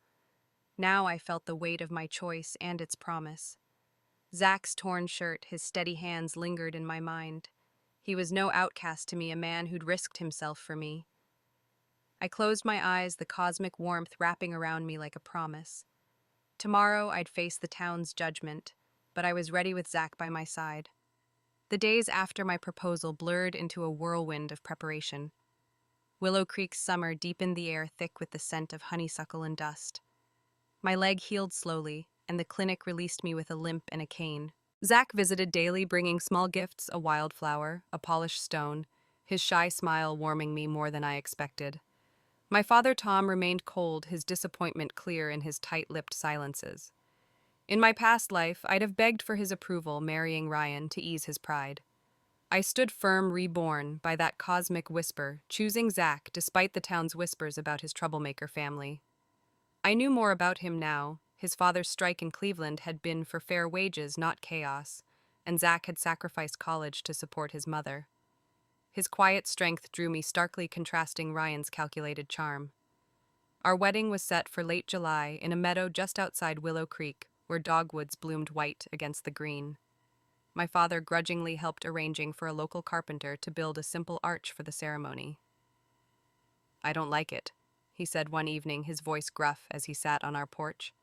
Now I felt the weight of my choice and its promise. Zach's torn shirt, his steady hands lingered in my mind. He was no outcast to me, a man who'd risked himself for me. I closed my eyes, the cosmic warmth wrapping around me like a promise. Tomorrow I'd face the town's judgment, but I was ready with Zach by my side. The days after my proposal blurred into a whirlwind of preparation. Willow Creek's summer deepened the air, thick with the scent of honeysuckle and dust. My leg healed slowly, and the clinic released me with a limp and a cane. Zach visited daily, bringing small gifts, a wildflower, a polished stone, his shy smile warming me more than I expected. My father Tom remained cold, his disappointment clear in his tight-lipped silences. In my past life, I'd have begged for his approval, marrying Ryan to ease his pride. I stood firm, reborn, by that cosmic whisper, choosing Zach despite the town's whispers about his troublemaker family. I knew more about him now. His father's strike in Cleveland had been for fair wages, not chaos, and Zach had sacrificed college to support his mother. His quiet strength drew me, starkly contrasting Ryan's calculated charm. Our wedding was set for late July in a meadow just outside Willow Creek, where dogwoods bloomed white against the green. My father grudgingly helped arranging for a local carpenter to build a simple arch for the ceremony. "I don't like it," he said one evening, his voice gruff as he sat on our porch.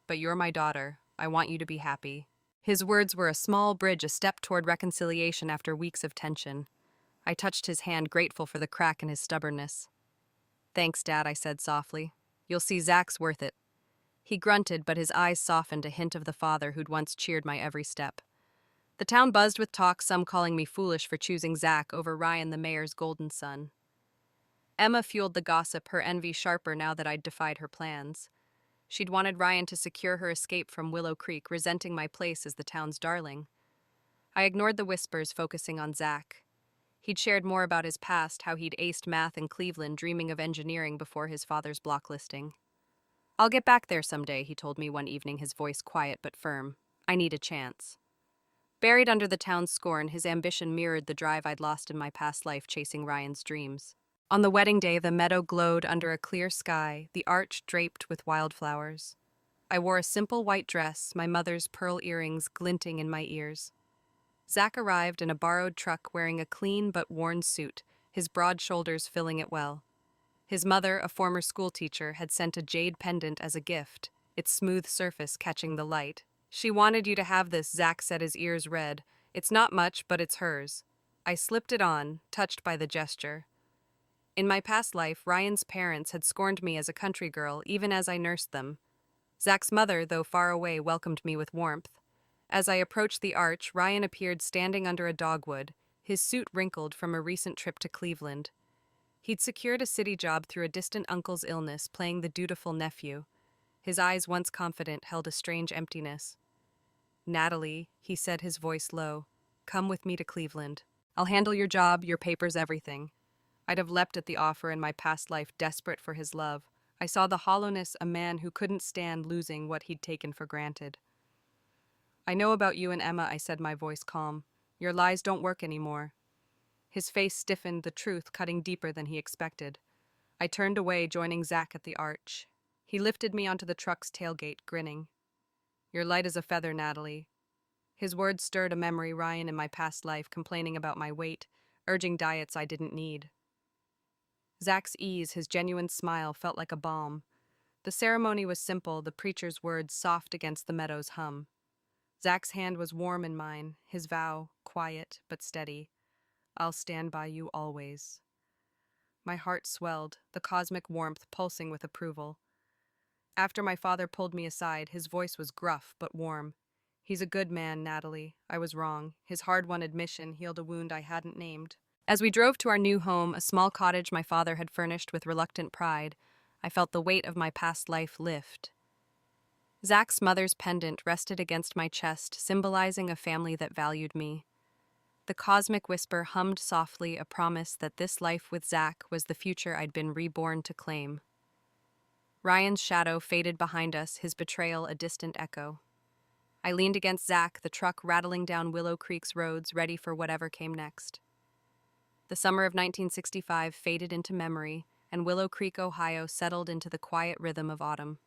"But you're my daughter. I want you to be happy." His words were a small bridge, a step toward reconciliation after weeks of tension. I touched his hand, grateful for the crack in his stubbornness. "Thanks, Dad," I said softly. "You'll see Zach's worth it." He grunted, but his eyes softened, a hint of the father who'd once cheered my every step. The town buzzed with talk, some calling me foolish for choosing Zach over Ryan, the mayor's golden son. Emma fueled the gossip, her envy sharper now that I'd defied her plans. She'd wanted Ryan to secure her escape from Willow Creek, resenting my place as the town's darling. I ignored the whispers, focusing on Zach. He'd shared more about his past, how he'd aced math in Cleveland, dreaming of engineering before his father's blocklisting. "I'll get back there someday," he told me one evening, his voice quiet but firm. "I need a chance." Buried under the town's scorn, his ambition mirrored the drive I'd lost in my past life, chasing Ryan's dreams. On the wedding day, the meadow glowed under a clear sky, the arch draped with wildflowers. I wore a simple white dress, my mother's pearl earrings glinting in my ears. Zach arrived in a borrowed truck, wearing a clean but worn suit, his broad shoulders filling it well. His mother, a former schoolteacher, had sent a jade pendant as a gift, its smooth surface catching the light. "She wanted you to have this," Zach said, his ears red. "It's not much, but it's hers." I slipped it on, touched by the gesture. In my past life, Ryan's parents had scorned me as a country girl, even as I nursed them. Zach's mother, though far away, welcomed me with warmth. As I approached the arch, Ryan appeared standing under a dogwood, his suit wrinkled from a recent trip to Cleveland. He'd secured a city job through a distant uncle's illness, playing the dutiful nephew. His eyes, once confident, held a strange emptiness. "Natalie," he said, his voice low, "come with me to Cleveland. I'll handle your job, your papers, everything." I'd have leapt at the offer in my past life, desperate for his love. I saw the hollowness, a man who couldn't stand losing what he'd taken for granted. "I know about you and Emma," I said, my voice calm. "Your lies don't work anymore." His face stiffened, the truth cutting deeper than he expected. I turned away, joining Zach at the arch. He lifted me onto the truck's tailgate, grinning. "You're light as a feather, Natalie." His words stirred a memory Ryan in my past life, complaining about my weight, urging diets I didn't need. Zach's ease, his genuine smile, felt like a balm. The ceremony was simple, the preacher's words soft against the meadow's hum. Zach's hand was warm in mine, his vow quiet but steady. "I'll stand by you always." My heart swelled, the cosmic warmth pulsing with approval. After my father pulled me aside, his voice was gruff but warm. "He's a good man, Natalie. I was wrong." His hard-won admission healed a wound I hadn't named. As we drove to our new home, a small cottage my father had furnished with reluctant pride, I felt the weight of my past life lift. Zach's mother's pendant rested against my chest, symbolizing a family that valued me. The cosmic whisper hummed softly, a promise that this life with Zach was the future I'd been reborn to claim. Ryan's shadow faded behind us, his betrayal a distant echo. I leaned against Zach, the truck rattling down Willow Creek's roads, ready for whatever came next. The summer of 1965 faded into memory, and Willow Creek, Ohio settled into the quiet rhythm of autumn.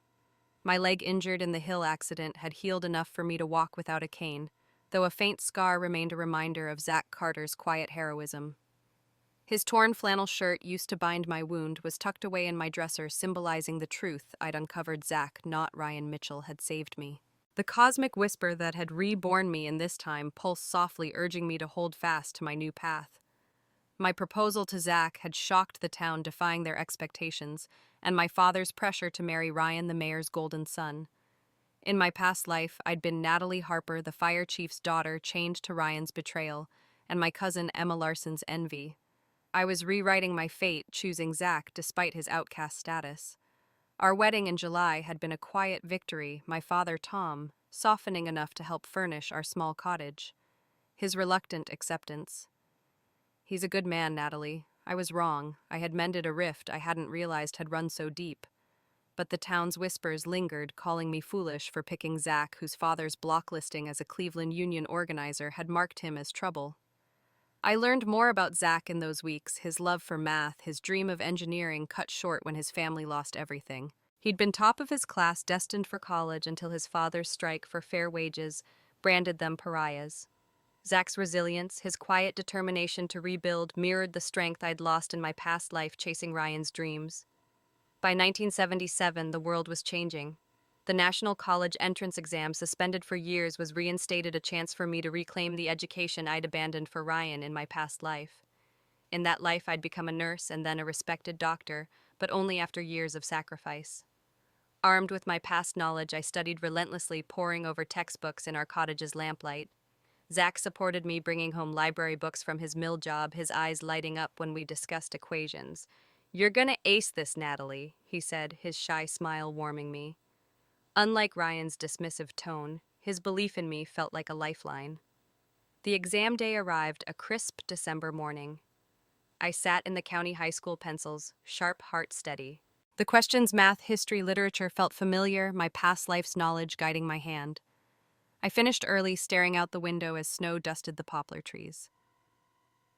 My leg injured in the hill accident had healed enough for me to walk without a cane, though a faint scar remained a reminder of Zach Carter's quiet heroism. His torn flannel shirt, used to bind my wound, was tucked away in my dresser, symbolizing the truth I'd uncovered. Zach, not Ryan Mitchell, had saved me. The cosmic whisper that had reborn me in this time pulsed softly, urging me to hold fast to my new path. My proposal to Zach had shocked the town, defying their expectations, and my father's pressure to marry Ryan, the mayor's golden son. In my past life, I'd been Natalie Harper, the fire chief's daughter, chained to Ryan's betrayal, and my cousin Emma Larson's envy. I was rewriting my fate, choosing Zach despite his outcast status. Our wedding in July had been a quiet victory, my father, Tom, softening enough to help furnish our small cottage. His reluctant acceptance. "He's a good man, Natalie. I was wrong. I had mended a rift I hadn't realized had run so deep." But the town's whispers lingered, calling me foolish for picking Zach, whose father's blocklisting as a Cleveland Union organizer had marked him as trouble. I learned more about Zach in those weeks, his love for math, his dream of engineering cut short when his family lost everything. He'd been top of his class, destined for college, until his father's strike for fair wages branded them pariahs. Zach's resilience, his quiet determination to rebuild, mirrored the strength I'd lost in my past life chasing Ryan's dreams. By 1977, the world was changing. The national college entrance exam, suspended for years, was reinstated, a chance for me to reclaim the education I'd abandoned for Ryan in my past life. In that life, I'd become a nurse and then a respected doctor, but only after years of sacrifice. Armed with my past knowledge, I studied relentlessly, poring over textbooks in our cottage's lamplight. Zach supported me, bringing home library books from his mill job, his eyes lighting up when we discussed equations. "You're gonna ace this, Natalie," he said, his shy smile warming me. Unlike Ryan's dismissive tone, his belief in me felt like a lifeline. The exam day arrived, a crisp December morning. I sat in the county high school pencils, sharp heart steady. The questions, math, history, literature, felt familiar, my past life's knowledge guiding my hand. I finished early, staring out the window as snow dusted the poplar trees.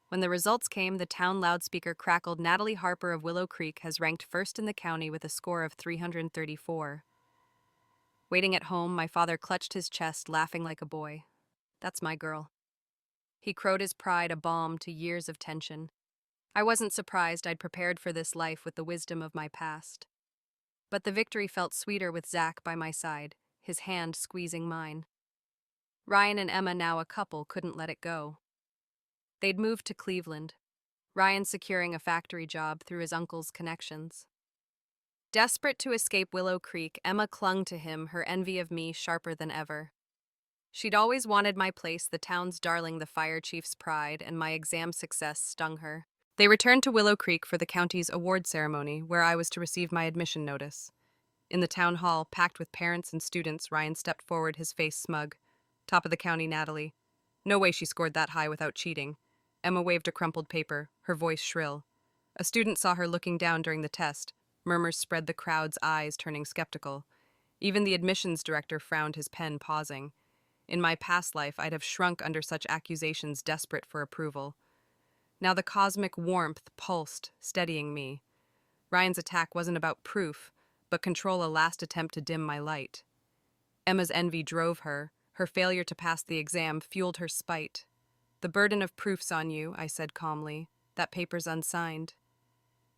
When the results came, the town loudspeaker crackled. "Natalie Harper of Willow Creek has ranked first in the county with a score of 334. Waiting at home, my father clutched his chest, laughing like a boy. "That's my girl." He crowed his pride, a balm to years of tension. I wasn't surprised. I'd prepared for this life with the wisdom of my past. But the victory felt sweeter with Zach by my side, his hand squeezing mine. Ryan and Emma, now a couple, couldn't let it go. They'd moved to Cleveland, Ryan securing a factory job through his uncle's connections. Desperate to escape Willow Creek, Emma clung to him, her envy of me sharper than ever. She'd always wanted my place, the town's darling, the fire chief's pride, and my exam success stung her. They returned to Willow Creek for the county's award ceremony, where I was to receive my admission notice. In the town hall, packed with parents and students, Ryan stepped forward, his face smug. "Top of the county, Natalie. No way she scored that high without cheating." Emma waved a crumpled paper, her voice shrill. A student saw her looking down during the test. Murmurs spread, the crowd's eyes turning skeptical. Even the admissions director frowned, his pen pausing. In my past life, I'd have shrunk under such accusations, desperate for approval. Now the cosmic warmth pulsed, steadying me. Ryan's attack wasn't about proof, but control a last attempt to dim my light. Emma's envy drove her. Her failure to pass the exam fueled her spite. "The burden of proof's on you," I said calmly. "That paper's unsigned."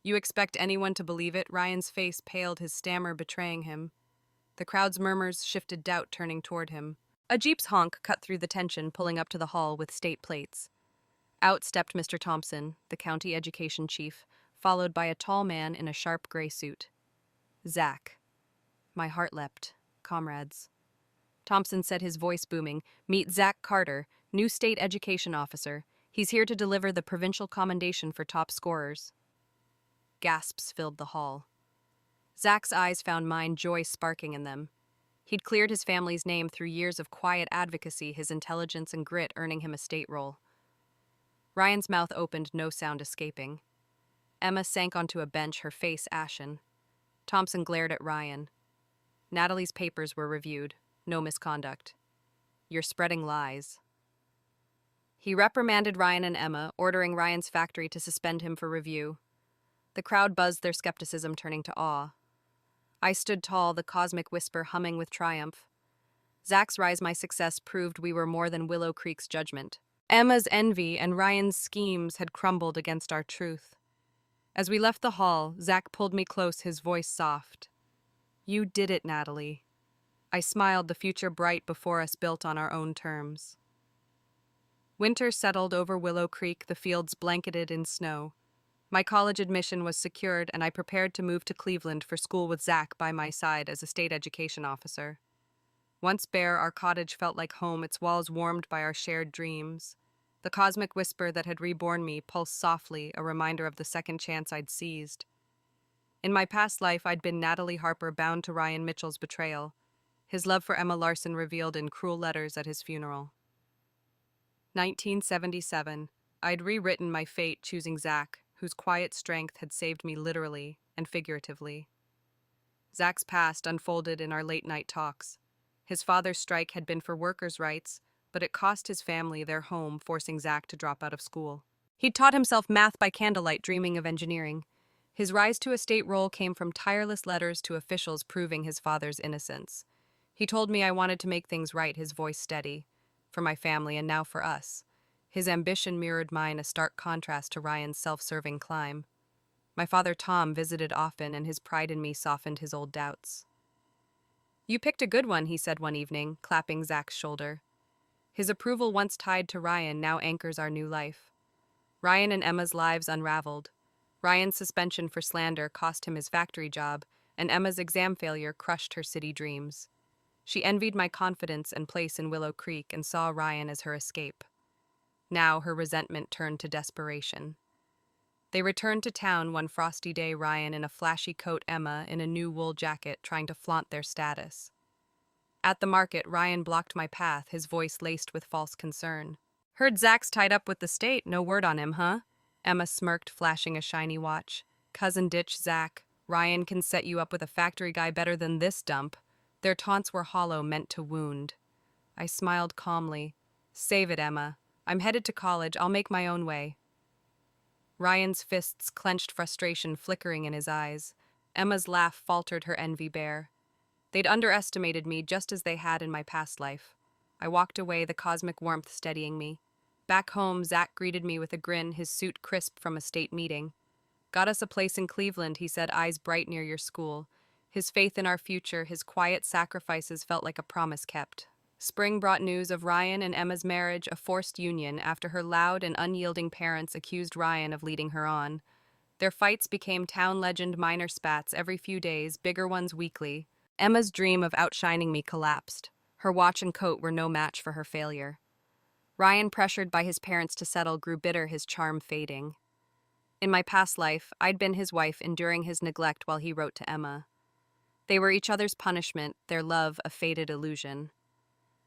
"You expect anyone to believe it?" Ryan's face paled, his stammer betraying him. The crowd's murmurs shifted, doubt turning toward him. A jeep's honk cut through the tension, pulling up to the hall with state plates. Out stepped Mr. Thompson, the county education chief, followed by a tall man in a sharp gray suit. "Zach." My heart leapt. Comrades. Thompson said, his voice booming, "Meet Zach Carter, new state education officer. He's here to deliver the provincial commendation for top scorers." Gasps filled the hall. Zach's eyes found mine, joy sparking in them. He'd cleared his family's name through years of quiet advocacy, his intelligence and grit earning him a state role. Ryan's mouth opened, no sound escaping. Emma sank onto a bench, her face ashen. Thompson glared at Ryan. Natalie's papers were reviewed. No misconduct. "You're spreading lies." He reprimanded Ryan and Emma, ordering Ryan's factory to suspend him for review. The crowd buzzed, their skepticism turning to awe. I stood tall, the cosmic whisper humming with triumph. Zach's rise, my success, proved we were more than Willow Creek's judgment. Emma's envy and Ryan's schemes had crumbled against our truth. As we left the hall, Zach pulled me close, his voice soft. "You did it, Natalie." I smiled, the future bright before us, built on our own terms. Winter settled over Willow Creek, the fields blanketed in snow. My college admission was secured, and I prepared to move to Cleveland for school with Zach by my side as a state education officer. Once bare, our cottage felt like home, its walls warmed by our shared dreams. The cosmic whisper that had reborn me pulsed softly, a reminder of the second chance I'd seized. In my past life, I'd been Natalie Harper, bound to Ryan Mitchell's betrayal, his love for Emma Larson revealed in cruel letters at his funeral. 1977. I'd rewritten my fate, choosing Zach, whose quiet strength had saved me literally and figuratively. Zach's past unfolded in our late-night talks. His father's strike had been for workers' rights, but it cost his family their home, forcing Zach to drop out of school. He'd taught himself math by candlelight, dreaming of engineering. His rise to a state role came from tireless letters to officials proving his father's innocence. He told me I wanted to make things right, his voice steady, for my family and now for us. His ambition mirrored mine, a stark contrast to Ryan's self-serving climb. My father Tom visited often, and his pride in me softened his old doubts. "You picked a good one," he said one evening, clapping Zach's shoulder. His approval, once tied to Ryan, now anchors our new life. Ryan and Emma's lives unraveled. Ryan's suspension for slander cost him his factory job, and Emma's exam failure crushed her city dreams. She envied my confidence and place in Willow Creek and saw Ryan as her escape. Now her resentment turned to desperation. They returned to town one frosty day, Ryan in a flashy coat, Emma in a new wool jacket, trying to flaunt their status. At the market, Ryan blocked my path, his voice laced with false concern. "Heard Zach's tied up with the state, no word on him, huh?" Emma smirked, flashing a shiny watch. "Cousin ditch Zach. Ryan can set you up with a factory guy better than this dump." Their taunts were hollow, meant to wound. I smiled calmly. "Save it, Emma. I'm headed to college. I'll make my own way." Ryan's fists clenched, frustration flickering in his eyes. Emma's laugh faltered, her envy bare. They'd underestimated me just as they had in my past life. I walked away, the cosmic warmth steadying me. Back home, Zach greeted me with a grin, his suit crisp from a state meeting. "Got us a place in Cleveland," he said, eyes bright near your school. His faith in our future, his quiet sacrifices felt like a promise kept. Spring brought news of Ryan and Emma's marriage, a forced union, after her loud and unyielding parents accused Ryan of leading her on. Their fights became town legend, minor spats every few days, bigger ones weekly. Emma's dream of outshining me collapsed. Her watch and coat were no match for her failure. Ryan, pressured by his parents to settle, grew bitter, his charm fading. In my past life, I'd been his wife, enduring his neglect while he wrote to Emma. They were each other's punishment, their love a faded illusion.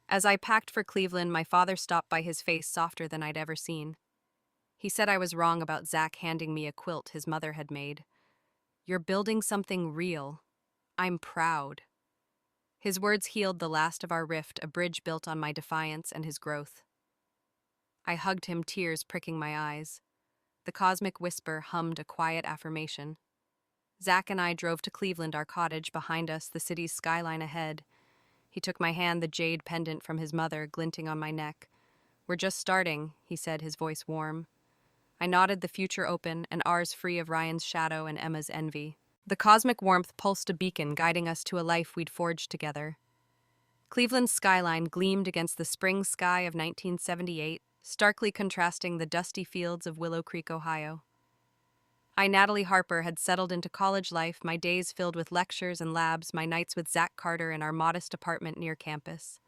As I packed for Cleveland, my father stopped by, his face softer than I'd ever seen. He said I was wrong about Zach handing me a quilt his mother had made. "You're building something real. I'm proud." His words healed the last of our rift, a bridge built on my defiance and his growth. I hugged him, tears pricking my eyes. The cosmic whisper hummed a quiet affirmation. Zach and I drove to Cleveland, our cottage behind us, the city's skyline ahead. He took my hand, the jade pendant from his mother glinting on my neck. "We're just starting," he said, his voice warm. I nodded, the future open, and ours free of Ryan's shadow and Emma's envy. The cosmic warmth pulsed a beacon, guiding us to a life we'd forged together. Cleveland's skyline gleamed against the spring sky of 1978, starkly contrasting the dusty fields of Willow Creek, Ohio. I, Natalie Harper, had settled into college life, my days filled with lectures and labs, my nights with Zach Carter in our modest apartment near campus.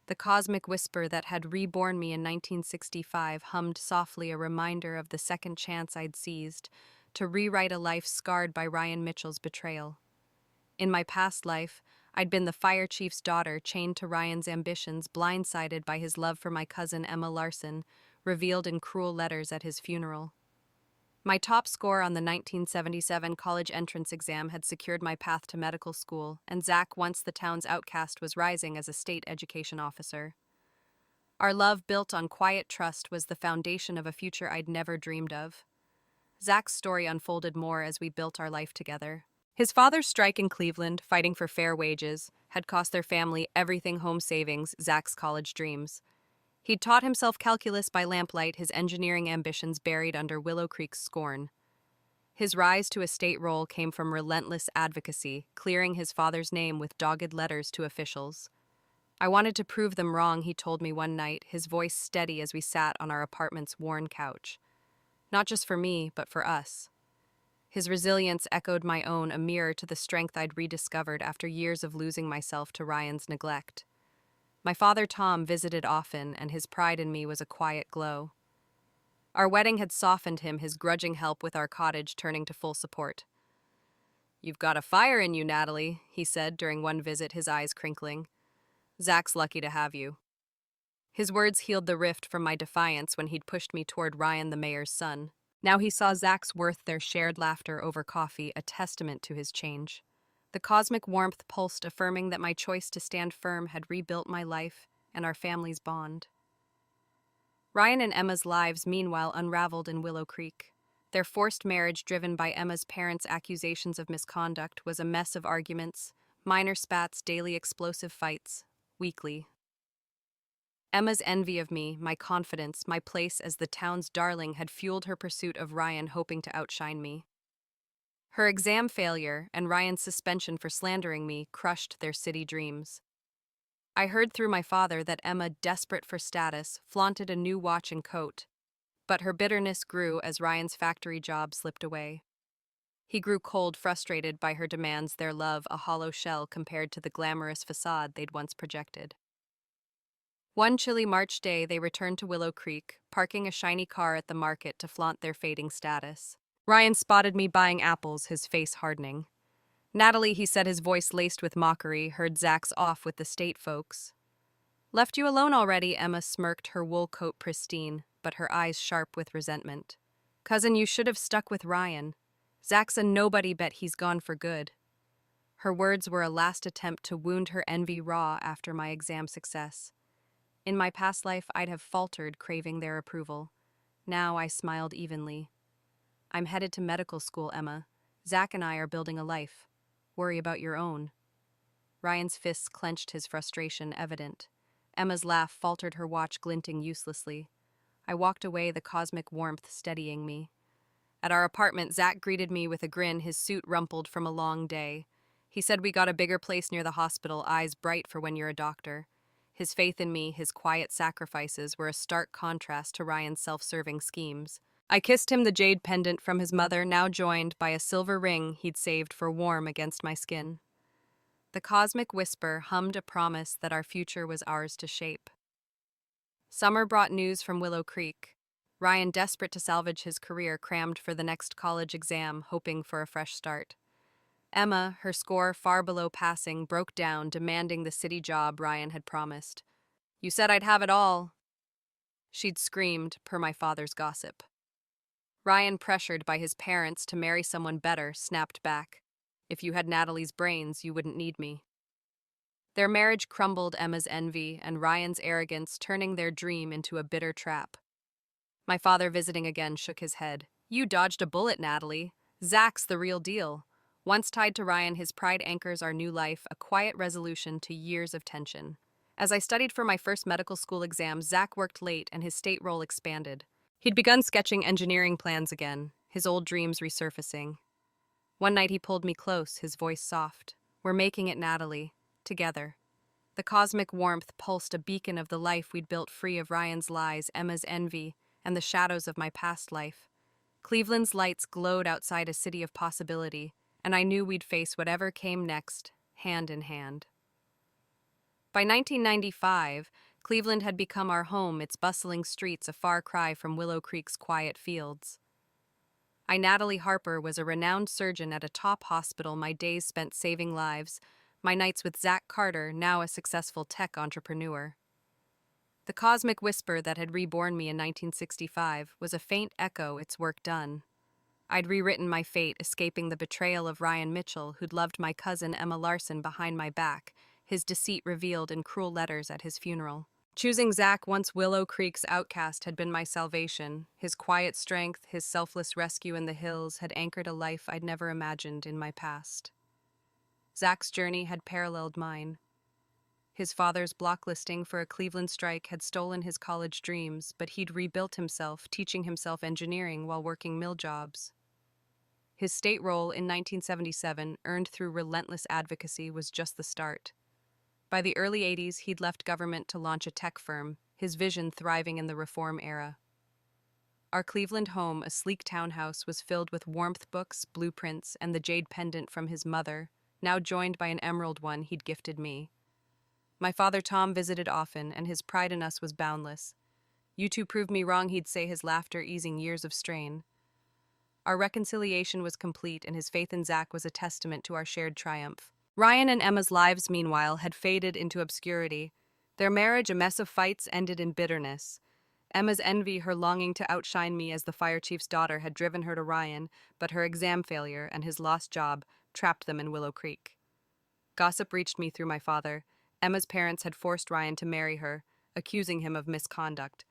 The cosmic whisper that had reborn me in 1965 hummed softly, a reminder of the second chance I'd seized to rewrite a life scarred by Ryan Mitchell's betrayal. In my past life, I'd been the fire chief's daughter, chained to Ryan's ambitions, blindsided by his love for my cousin Emma Larson, revealed in cruel letters at his funeral. My top score on the 1977 college entrance exam had secured my path to medical school, and Zach, once the town's outcast, was rising as a state education officer. Our love, built on quiet trust, was the foundation of a future I'd never dreamed of. Zach's story unfolded more as we built our life together. His father's strike in Cleveland, fighting for fair wages, had cost their family everything: home savings, Zach's college dreams. He'd taught himself calculus by lamplight, his engineering ambitions buried under Willow Creek's scorn. His rise to a state role came from relentless advocacy, clearing his father's name with dogged letters to officials. "I wanted to prove them wrong," he told me one night, his voice steady as we sat on our apartment's worn couch. "Not just for me, but for us." His resilience echoed my own, a mirror to the strength I'd rediscovered after years of losing myself to Ryan's neglect. My father, Tom, visited often, and his pride in me was a quiet glow. Our wedding had softened him, his grudging help with our cottage turning to full support. "You've got a fire in you, Natalie," he said during one visit, his eyes crinkling. "Zach's lucky to have you." His words healed the rift from my defiance when he'd pushed me toward Ryan, the mayor's son. Now he saw Zach's worth, their shared laughter over coffee, a testament to his change. The cosmic warmth pulsed, affirming that my choice to stand firm had rebuilt my life and our family's bond. Ryan and Emma's lives, meanwhile, unraveled in Willow Creek. Their forced marriage, driven by Emma's parents' accusations of misconduct, was a mess of arguments, minor spats, daily explosive fights, weekly. Emma's envy of me, my confidence, my place as the town's darling had fueled her pursuit of Ryan, hoping to outshine me. Her exam failure and Ryan's suspension for slandering me crushed their city dreams. I heard through my father that Emma, desperate for status, flaunted a new watch and coat, but her bitterness grew as Ryan's factory job slipped away. He grew cold, frustrated by her demands, their love a hollow shell compared to the glamorous facade they'd once projected. One chilly March day, they returned to Willow Creek, parking a shiny car at the market to flaunt their fading status. Ryan spotted me buying apples, his face hardening. "Natalie," he said, his voice laced with mockery, "heard Zach's off with the state folks." "Left you alone already?" Emma smirked, her wool coat pristine, but her eyes sharp with resentment. "Cousin, you should have stuck with Ryan. Zach's a nobody, bet he's gone for good." Her words were a last attempt to wound her envy raw after my exam success. In my past life, I'd have faltered, craving their approval. Now I smiled evenly. "I'm headed to medical school, Emma. Zach and I are building a life. Worry about your own." Ryan's fists clenched, his frustration evident. Emma's laugh faltered, her watch glinting uselessly. I walked away, the cosmic warmth steadying me. At our apartment, Zach greeted me with a grin, his suit rumpled from a long day. He said we got a bigger place near the hospital, eyes bright for when you're a doctor. His faith in me, his quiet sacrifices, were a stark contrast to Ryan's self-serving schemes. I kissed him, the jade pendant from his mother, now joined by a silver ring he'd saved for warm against my skin. The cosmic whisper hummed a promise that our future was ours to shape. Summer brought news from Willow Creek. Ryan, desperate to salvage his career, crammed for the next college exam, hoping for a fresh start. Emma, her score far below passing, broke down, demanding the city job Ryan had promised. "You said I'd have it all," she'd screamed, per my father's gossip. Ryan, pressured by his parents to marry someone better, snapped back. "If you had Natalie's brains, you wouldn't need me." Their marriage crumbled, Emma's envy and Ryan's arrogance turning their dream into a bitter trap. My father, visiting again, shook his head. "You dodged a bullet, Natalie. Zach's the real deal. Once tied to Ryan, his pride anchors our new life, a quiet resolution to years of tension. As I studied for my first medical school exam, Zach worked late and his state role expanded. He'd begun sketching engineering plans again, his old dreams resurfacing. One night he pulled me close, his voice soft. "We're making it, Natalie. Together." The cosmic warmth pulsed, a beacon of the life we'd built free of Ryan's lies, Emma's envy, and the shadows of my past life. Cleveland's lights glowed outside a city of possibility, and I knew we'd face whatever came next, hand in hand. By 1995, Cleveland had become our home, its bustling streets a far cry from Willow Creek's quiet fields. Natalie Harper, was a renowned surgeon at a top hospital, my days spent saving lives, my nights with Zach Carter, now a successful tech entrepreneur. The cosmic whisper that had reborn me in 1965 was a faint echo, its work done. I'd rewritten my fate, escaping the betrayal of Ryan Mitchell, who'd loved my cousin Emma Larson behind my back, his deceit revealed in cruel letters at his funeral. Choosing Zach, once Willow Creek's outcast, had been my salvation. His quiet strength, his selfless rescue in the hills, had anchored a life I'd never imagined in my past. Zach's journey had paralleled mine. His father's blocklisting for a Cleveland strike had stolen his college dreams, but he'd rebuilt himself, teaching himself engineering while working mill jobs. His state role in 1977, earned through relentless advocacy, was just the start. By the early 80s, he'd left government to launch a tech firm, his vision thriving in the reform era. Our Cleveland home, a sleek townhouse, was filled with warmth, books, blueprints, and the jade pendant from his mother, now joined by an emerald one he'd gifted me. My father Tom visited often, and his pride in us was boundless. "You two proved me wrong," he'd say, his laughter easing years of strain. Our reconciliation was complete, and his faith in Zach was a testament to our shared triumph. Ryan and Emma's lives, meanwhile, had faded into obscurity. Their marriage, a mess of fights, ended in bitterness. Emma's envy, her longing to outshine me as the fire chief's daughter, had driven her to Ryan, but her exam failure and his lost job trapped them in Willow Creek. Gossip reached me through my father. Emma's parents had forced Ryan to marry her, accusing him of misconduct.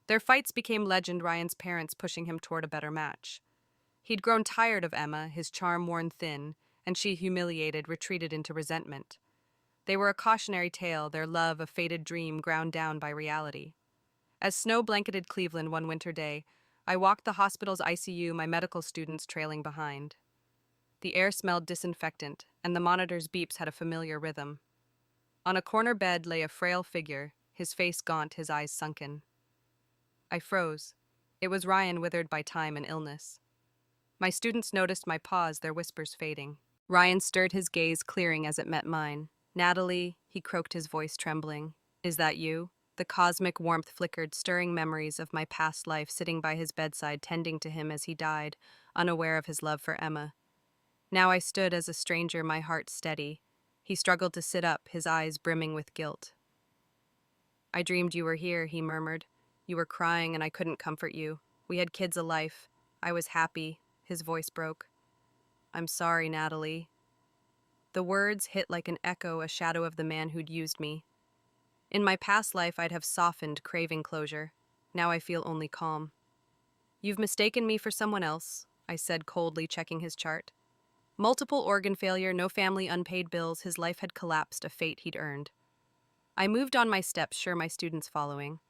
Their fights became legend, Ryan's parents pushing him toward a better match. He'd grown tired of Emma, his charm worn thin, and she, humiliated, retreated into resentment. They were a cautionary tale, their love a faded dream ground down by reality. As snow blanketed Cleveland one winter day, I walked the hospital's ICU, my medical students trailing behind. The air smelled disinfectant, and the monitor's beeps had a familiar rhythm. On a corner bed lay a frail figure, his face gaunt, his eyes sunken. I froze. It was Ryan, withered by time and illness. My students noticed my pause, their whispers fading. Ryan stirred, his gaze clearing as it met mine. "Natalie," he croaked, his voice trembling. "Is that you?" The cosmic warmth flickered, stirring memories of my past life, sitting by his bedside, tending to him as he died, unaware of his love for Emma. Now I stood as a stranger, my heart steady. He struggled to sit up, his eyes brimming with guilt. "I dreamed you were here," he murmured. "You were crying and I couldn't comfort you. We had kids, a life. I was happy." His voice broke. "I'm sorry, Natalie." The words hit like an echo, a shadow of the man who'd used me. In my past life, I'd have softened, craving closure. Now I feel only calm. "You've mistaken me for someone else," I said coldly, checking his chart. Multiple organ failure, no family, unpaid bills, his life had collapsed, a fate he'd earned. I moved on my steps, sure my students following.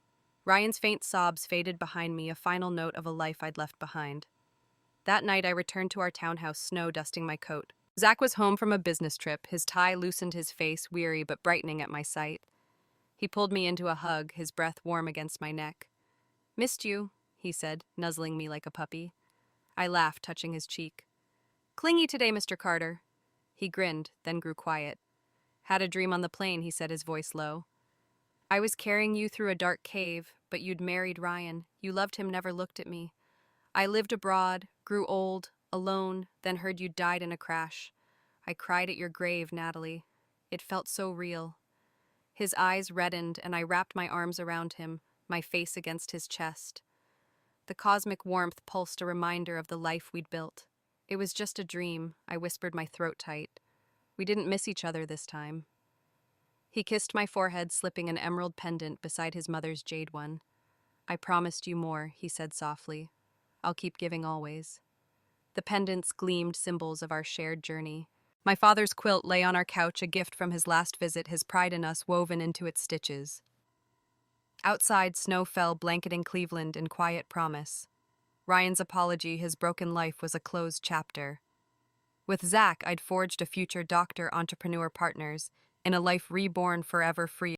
Ryan's faint sobs faded behind me, a final note of a life I'd left behind. That night I returned to our townhouse, snow dusting my coat. Zach was home from a business trip, his tie loosened, his face weary but brightening at my sight. He pulled me into a hug, his breath warm against my neck. "Missed you," he said, nuzzling me like a puppy. I laughed, touching his cheek. "Clingy today, Mr. Carter." He grinned, then grew quiet. "Had a dream on the plane," he said, his voice low. "I was carrying you through a dark cave, but you'd married Ryan. You loved him, never looked at me. I lived abroad, grew old, alone, then heard you died in a crash. I cried at your grave, Natalie. It felt so real." His eyes reddened, and I wrapped my arms around him, my face against his chest. The cosmic warmth pulsed, a reminder of the life we'd built. "It was just a dream," I whispered, my throat tight. "We didn't miss each other this time." He kissed my forehead, slipping an emerald pendant beside his mother's jade one. "I promised you more," he said softly. "I'll keep giving always." The pendants gleamed, symbols of our shared journey. My father's quilt lay on our couch, a gift from his last visit, his pride in us woven into its stitches. Outside, snow fell, blanketing Cleveland in quiet promise. Ryan's apology, his broken life, was a closed chapter. With Zach, I'd forged a future doctor-entrepreneur partners in a life reborn, forever free